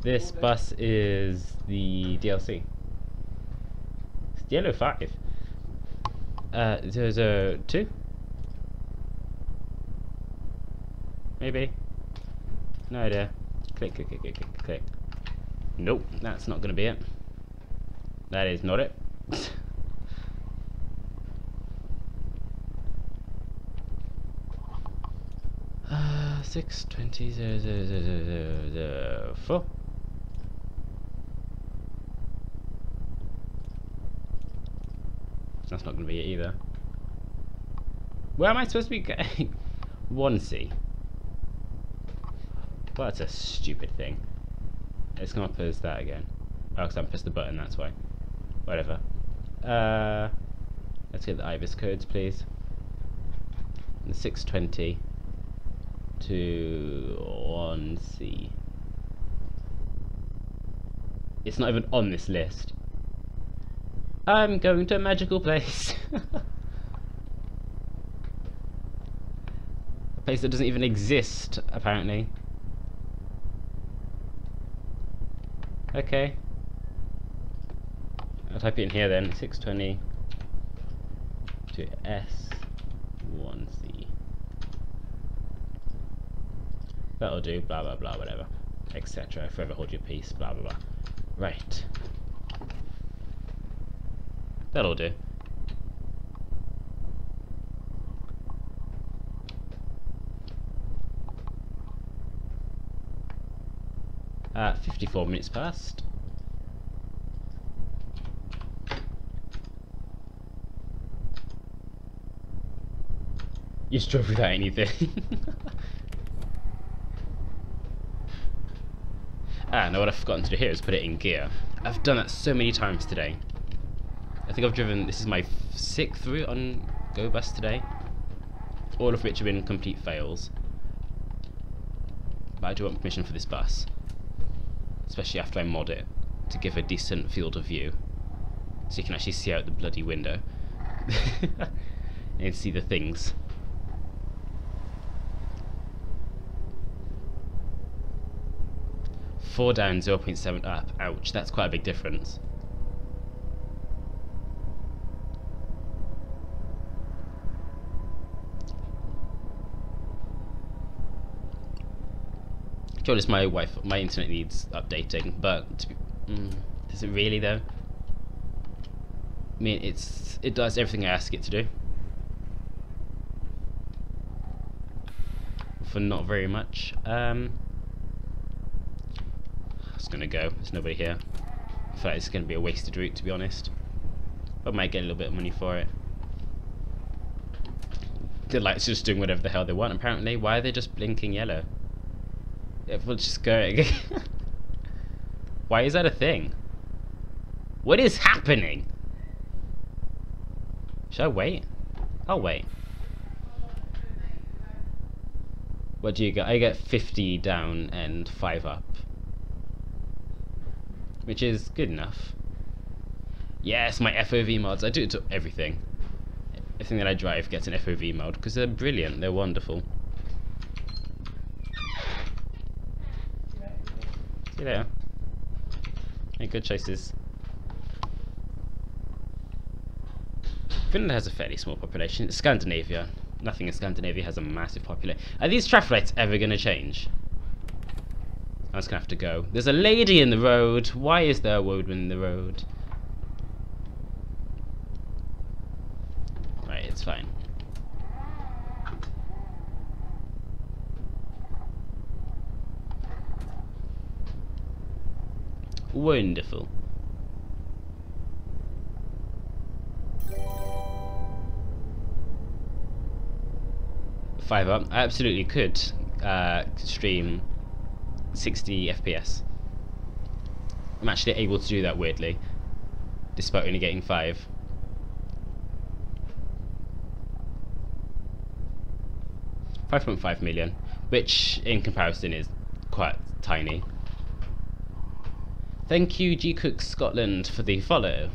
This bus is the DLC. It's the yellow 5. 002? Maybe. No idea. Click, click, click, click, click, click. Nope, that's not gonna be it. That is not it. 620.00.00.04. That's not going to be it either. Where am I supposed to be going? 1C. Well, that's a stupid thing. It's come up as that again. Oh, because I haven't pressed the button, that's why. Whatever. Let's get the IBIS codes, please. And 620 to 1C. It's not even on this list. I'm going to a magical place. A place that doesn't even exist, apparently. Okay. I'll type it in here then. 620 to S1C. That'll do, blah blah blah, whatever. Etc. Forever hold your peace, blah blah blah. Right. That'll do. At 54 minutes past. You just drove without anything. No, what I've forgotten to do here is put it in gear. I've done that so many times today. I think I've driven, this is my 6th route on Go Bus today. All of which have been complete fails. But I do want permission for this bus. Especially after I mod it to give a decent field of view. So you can actually see out the bloody window. And see the things. Four down, 0.7 up. Ouch, that's quite a big difference. To be honest, my internet needs updating, but does it really though? I mean, it does everything I ask it to do. For not very much. just gonna go. There's nobody here. I feel like it's gonna be a wasted route, to be honest. But I might get a little bit of money for it. The lights are just doing whatever the hell they want, apparently. Why are they just blinking yellow? Everyone's just going. Why is that a thing? What is happening? Should I wait? I'll wait. What do you get? I get 50 down and 5 up. Which is good enough. Yes, my FOV mods. I do it to everything. Everything that I drive gets an FOV mod because they're brilliant. They're wonderful. See you later. Hey, good choices. Finland has a fairly small population. It's Scandinavia. Nothing in Scandinavia has a massive population. Are these traffic lights ever going to change? I'm just going to have to go. There's a lady in the road. Why is there a woman in the road? Right, it's fine. Wonderful. $5 up. I absolutely could stream 60 FPS. I'm actually able to do that weirdly, despite only getting 5. $5.5 million, which in comparison is quite tiny. Thank you, G Cook Scotland, for the follow.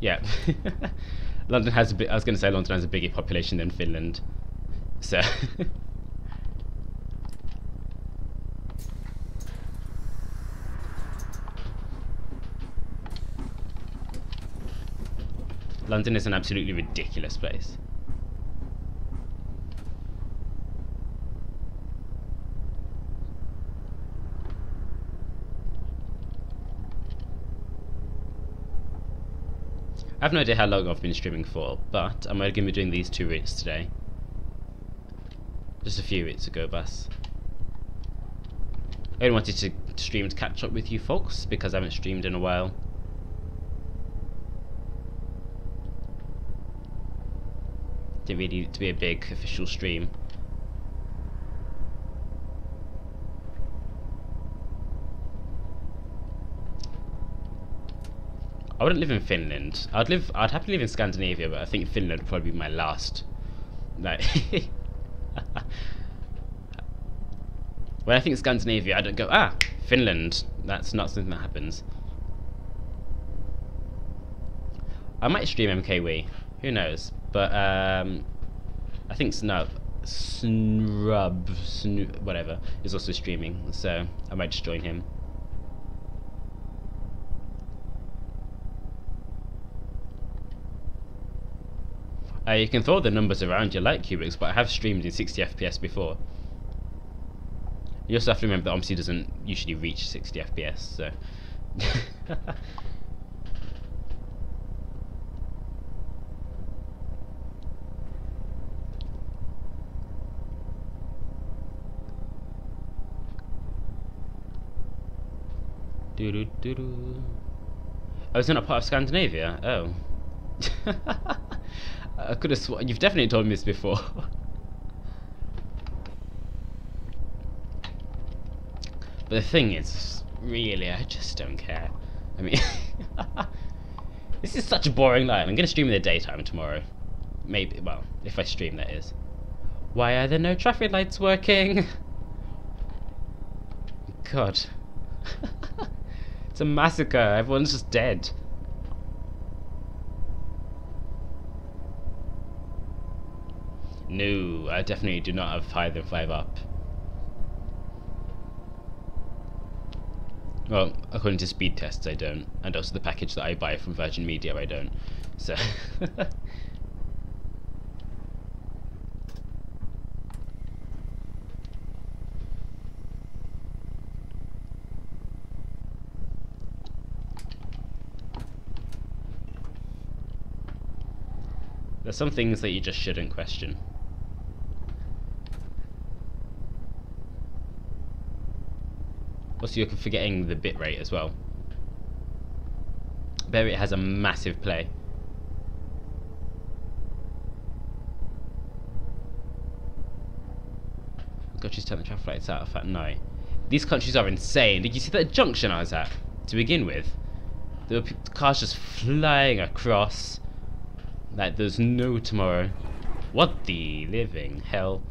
Yeah, London has a bit. I was going to say London has a bigger population than Finland, so. London is an absolutely ridiculous place. I have no idea how long I've been streaming for, but I'm only going to be doing these 2 routes today. Just a few routes ago, bus. I only wanted to stream to catch up with you folks, because I haven't streamed in a while. Didn't really need to be a big official stream. I wouldn't live in Finland. I'd happily live in Scandinavia, but I think Finland would probably be my last. Like, when I think Scandinavia, I don't go, ah, Finland. That's not something that happens. I might stream MKW. Who knows? But I think whatever, is also streaming, so I might just join him. You can throw the numbers around you like Cubics, but I have streamed in 60 FPS before. You also have to remember that OMSI doesn't usually reach 60 FPS, so. Oh, it's not a part of Scandinavia? Oh. I could have sworn. You've definitely told me this before. But the thing is, really, I just don't care. I mean, this is such a boring line. I'm going to stream in the daytime tomorrow. Maybe, well, if I stream, that is. Why are there no traffic lights working? God. It's a massacre. Everyone's just dead. No, I definitely do not have higher than 5 up. Well, according to speed tests I don't, and also the package that I buy from Virgin Media I don't, so. There's some things that you just shouldn't question. Also, you're forgetting the bitrate as well. Bitrate has a massive play. Countries turn the traffic lights out at night. These countries are insane. Did you see that junction I was at to begin with? There were cars just flying across. Like there's no tomorrow. What the living hell?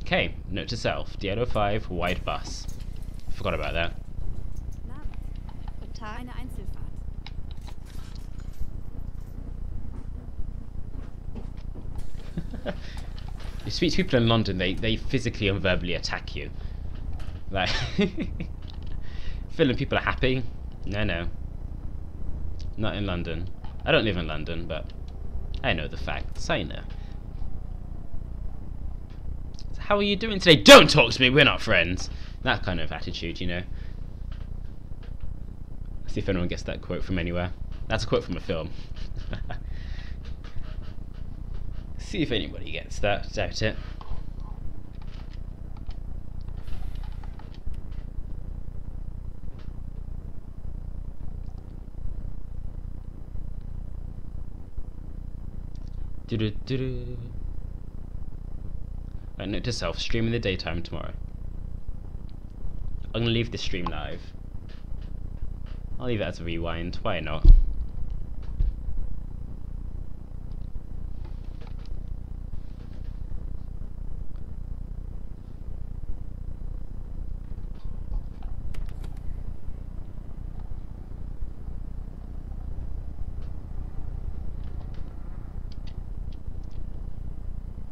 Okay, note to self. DL05 wide bus. Forgot about that. You speak to people in London, they physically and verbally attack you. Like, feeling people are happy? No. Not in London. I don't live in London, but I know the facts. I know. So how are you doing today? Don't talk to me, we're not friends. That kind of attitude, you know. See if anyone gets that quote from anywhere. That's a quote from a film. See if anybody gets that. Doubt it. Right, note to self, stream in the daytime tomorrow. I'm gonna leave this stream live. I'll leave it as a rewind, why not?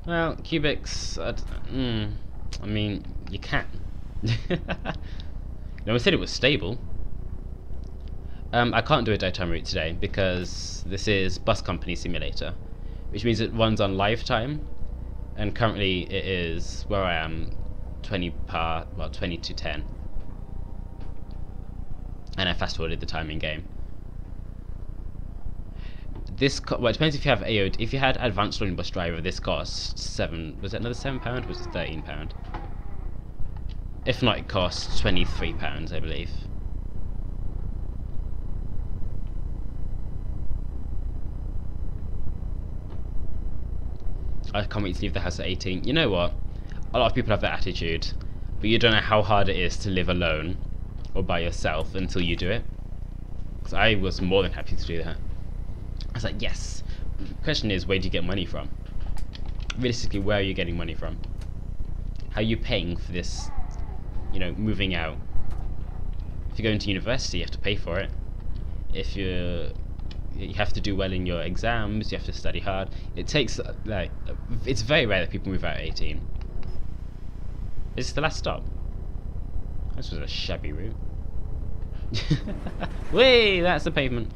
Well, cubics, I mean, you can. No one said it was stable. I can't do a daytime route today because this is Bus Company Simulator, which means it runs on live time, and currently it is, where I am, 20 to 10. And I fast forwarded the time in game. This well, it depends if you have AOD. If you had Advanced Learning Bus Driver, this costs was it another £7? Was it £13? If not, it costs £23, I believe. I can't wait to leave the house at 18. You know what? A lot of people have that attitude, but you don't know how hard it is to live alone or by yourself until you do it. Because I was more than happy to do that. I was like, yes. The question is, where do you get money from? Realistically, where are you getting money from? How are you paying for this, you know, moving out? If you're going to university, you have to pay for it. If you have to do well in your exams, you have to study hard. It takes, like, it's very rare that people move out at 18. Is this the last stop? This was a shabby route. Whee! That's the pavement.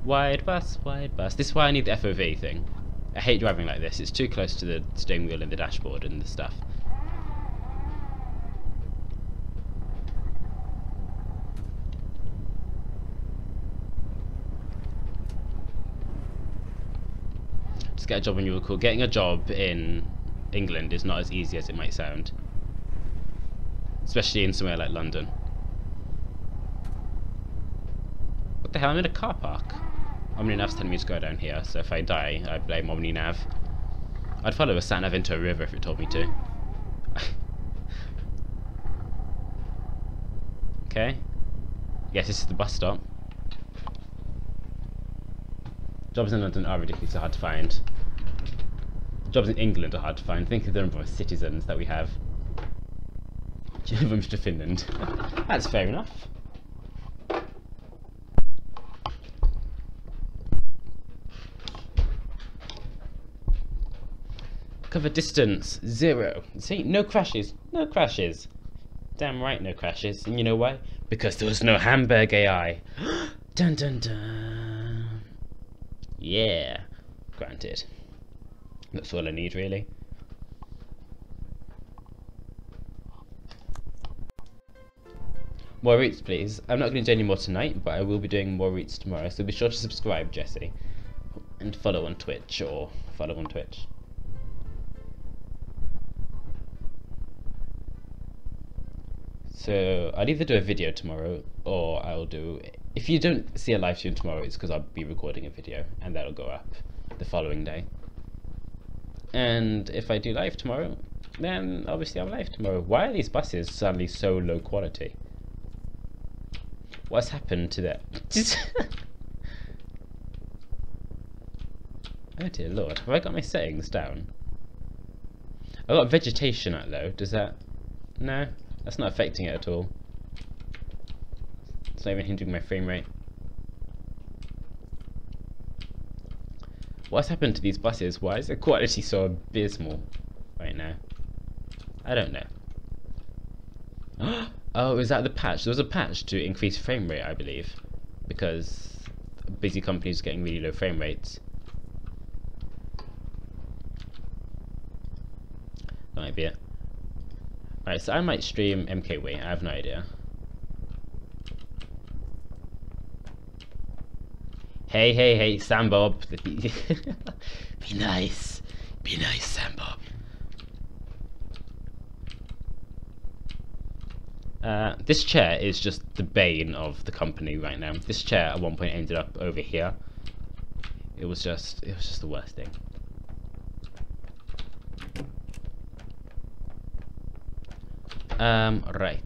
Wide bus, wide bus. This is why I need the FOV thing. I hate driving like this. It's too close to the steering wheel and the dashboard and the stuff. Just get a job when you were cool. Getting a job in England is not as easy as it might sound. Especially in somewhere like London. What the hell? I'm in a car park. OmniNav's telling me to go down here, so if I die, I blame OmniNav. I'd follow a sat-nav into a river if it told me to. Okay. Yes, this is the bus stop. Jobs in London are ridiculously hard to find. Jobs in England are hard to find. Think of the number of citizens that we have. Moved to Finland. That's fair enough. Cover distance 0. See, no crashes. No crashes. Damn right, no crashes. And you know why? Because there was no Hamburg AI. Dun dun dun. Yeah. Granted. That's all I need, really. More routes, please. I'm not going to do any more tonight, but I will be doing more routes tomorrow, so be sure to subscribe, Jesse. And follow on Twitch, or follow on Twitch. So I'll either do a video tomorrow, or I'll do. If you don't see a live stream tomorrow, it's because I'll be recording a video, and that'll go up the following day. And if I do live tomorrow, then obviously I'm live tomorrow. Why are these buses suddenly so low quality? What's happened to that? Oh dear lord, have I got my settings down? I've got vegetation at low, does that... No, that's not affecting it at all. It's not even hindering my frame rate. What's happened to these buses? Why is the quality so abysmal right now? I don't know. Oh, is that the patch? There was a patch to increase frame rate, I believe, because busy companies are getting really low frame rates. That might be it. Alright, so I might stream MKW, I have no idea. Hey, hey, hey, Sam Bob. Be nice. Be nice, Sam Bob. This chair is just the bane of the company right now. This chair at one point ended up over here. It was just the worst thing. Right.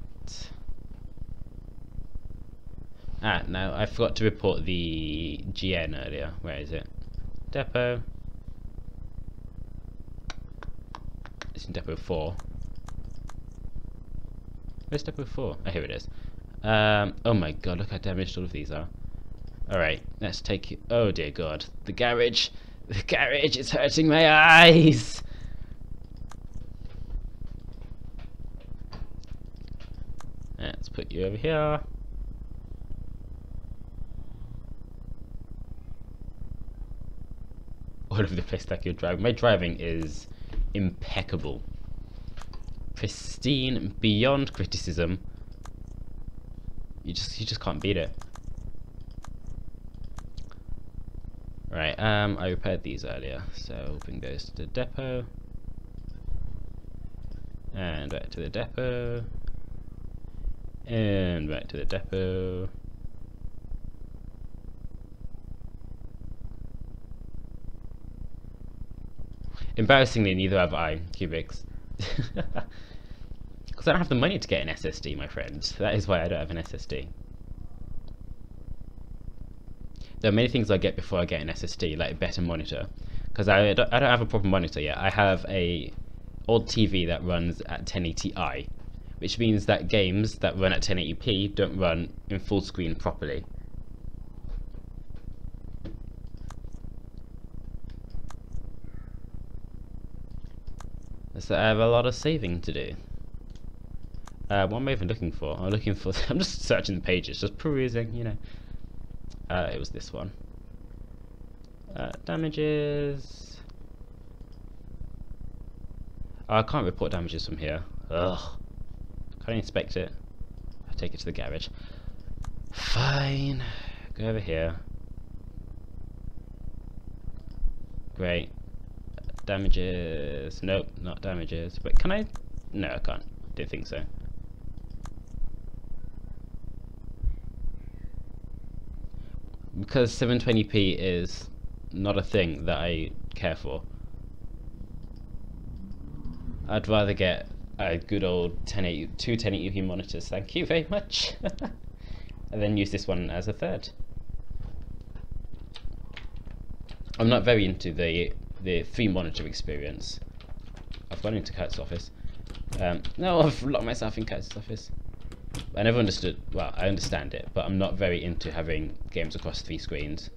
Now I forgot to report the GN earlier. Where is it? Depot. It's in Depot 4. Where's Depot 4? Oh, here it is. Oh my god, look how damaged all of these are. Alright, let's take you. Oh dear god. The garage! The garage is hurting my eyes! Let's put you over here. All over the place like you're driving. My driving is impeccable. Pristine, beyond criticism. You just can't beat it. Right, I repaired these earlier, so bring those to the depot. And back to the depot. And back to the depot. Embarrassingly, neither have I, Cubics. Because I don't have the money to get an SSD, my friends. That is why I don't have an SSD. There are many things I get before I get an SSD, like a better monitor. Because I don't have a proper monitor yet. I have a old TV that runs at 1080i, which means that games that run at 1080p don't run in full screen properly. So I have a lot of saving to do. What am I even looking for? I'm looking for... I'm just searching the pages, just perusing, you know. It was this one. Damages... Oh, I can't report damages from here. Ugh. Can't inspect it. I take it to the garage. Fine. Go over here. Great. Damages. Nope, not damages. But can I? No, I can't. Didn't think so. Because 720p is not a thing that I care for. I'd rather get a good old 1080p monitors, thank you very much. And then use this one as a third. I'm not very into the 3-monitor experience. I've gone into Kurt's office. No, I've locked myself in Kurt's office. I never understood, well, I understand it, but I'm not very into having games across 3 screens.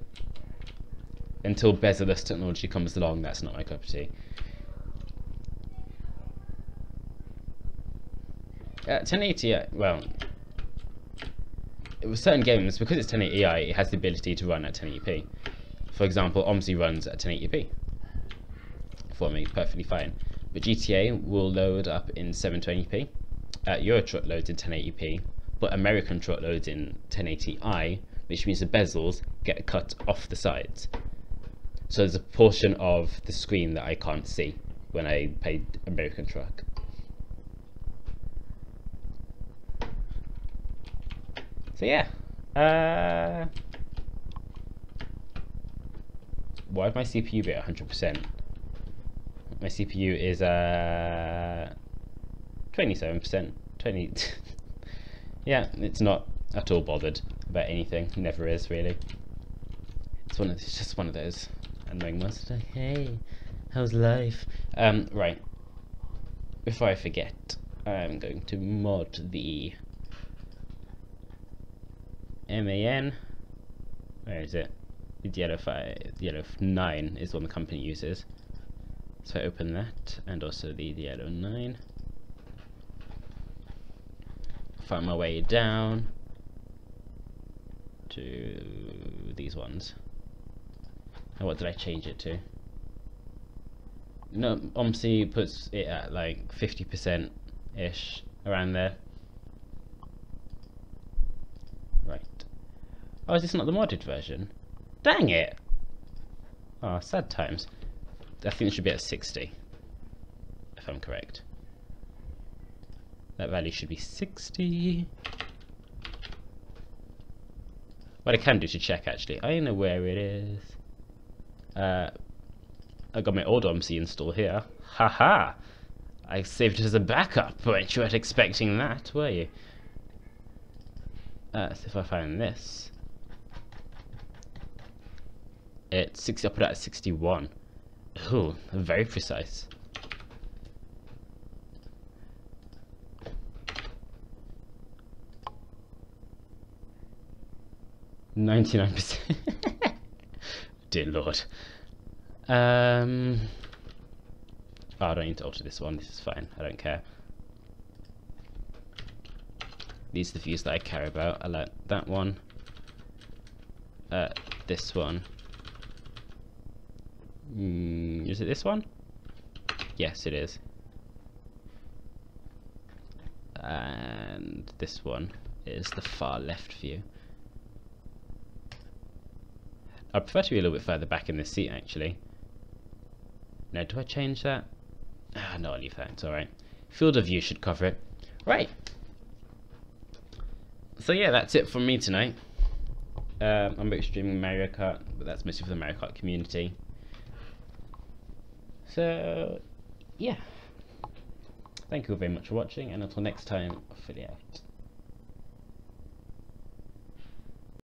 Until bezel-less technology comes along, that's not my cup of tea. 1080, well, with certain games, because it's 1080i, it has the ability to run at 1080p. For example, OMSI runs at 1080p. For me, perfectly fine. But GTA will load up in 720p. Euro Truck loads in 1080p, but American Truck loads in 1080i, which means the bezels get cut off the sides. So there's a portion of the screen that I can't see when I play American Truck. So yeah, why would my CPU be at 100%? My CPU is 27%. 20. Yeah, it's not at all bothered about anything. Never is really. It's just one of those annoying ones. Like, hey, how's life? Right. Before I forget, I'm going to mod the MAN. Where is it? The yellow 9 is one the company uses. So I open that, and also the yellow 9. Find my way down to these ones. And what did I change it to? No, OMSI puts it at like 50% ish, around there. Right. Oh, is this not the modded version? Dang it! Oh, sad times. I think it should be at 60, if I'm correct. That value should be 60. What I can do to check, actually, I know where it is. I got my old OMSI install here. Haha! I saved it as a backup. Weren't you expecting that, were you? So if I find this, it's 60. I put it at 61. Ooh, very precise. %. Dear Lord. Oh, I don't need to alter this one. This is fine. I don't care. These are the views that I care about. I like that one. This one. Is it this one? Yes, it is. And this one is the far left view. I prefer to be a little bit further back in this seat, actually. Now, do I change that? No, I'll leave that. It's alright. Field of view should cover it. Right. So yeah, that's it from me tonight. I'm streaming Mario Kart, but that's mostly for the Mario Kart community. So, yeah. Thank you very much for watching, and until next time, I'll fill you out.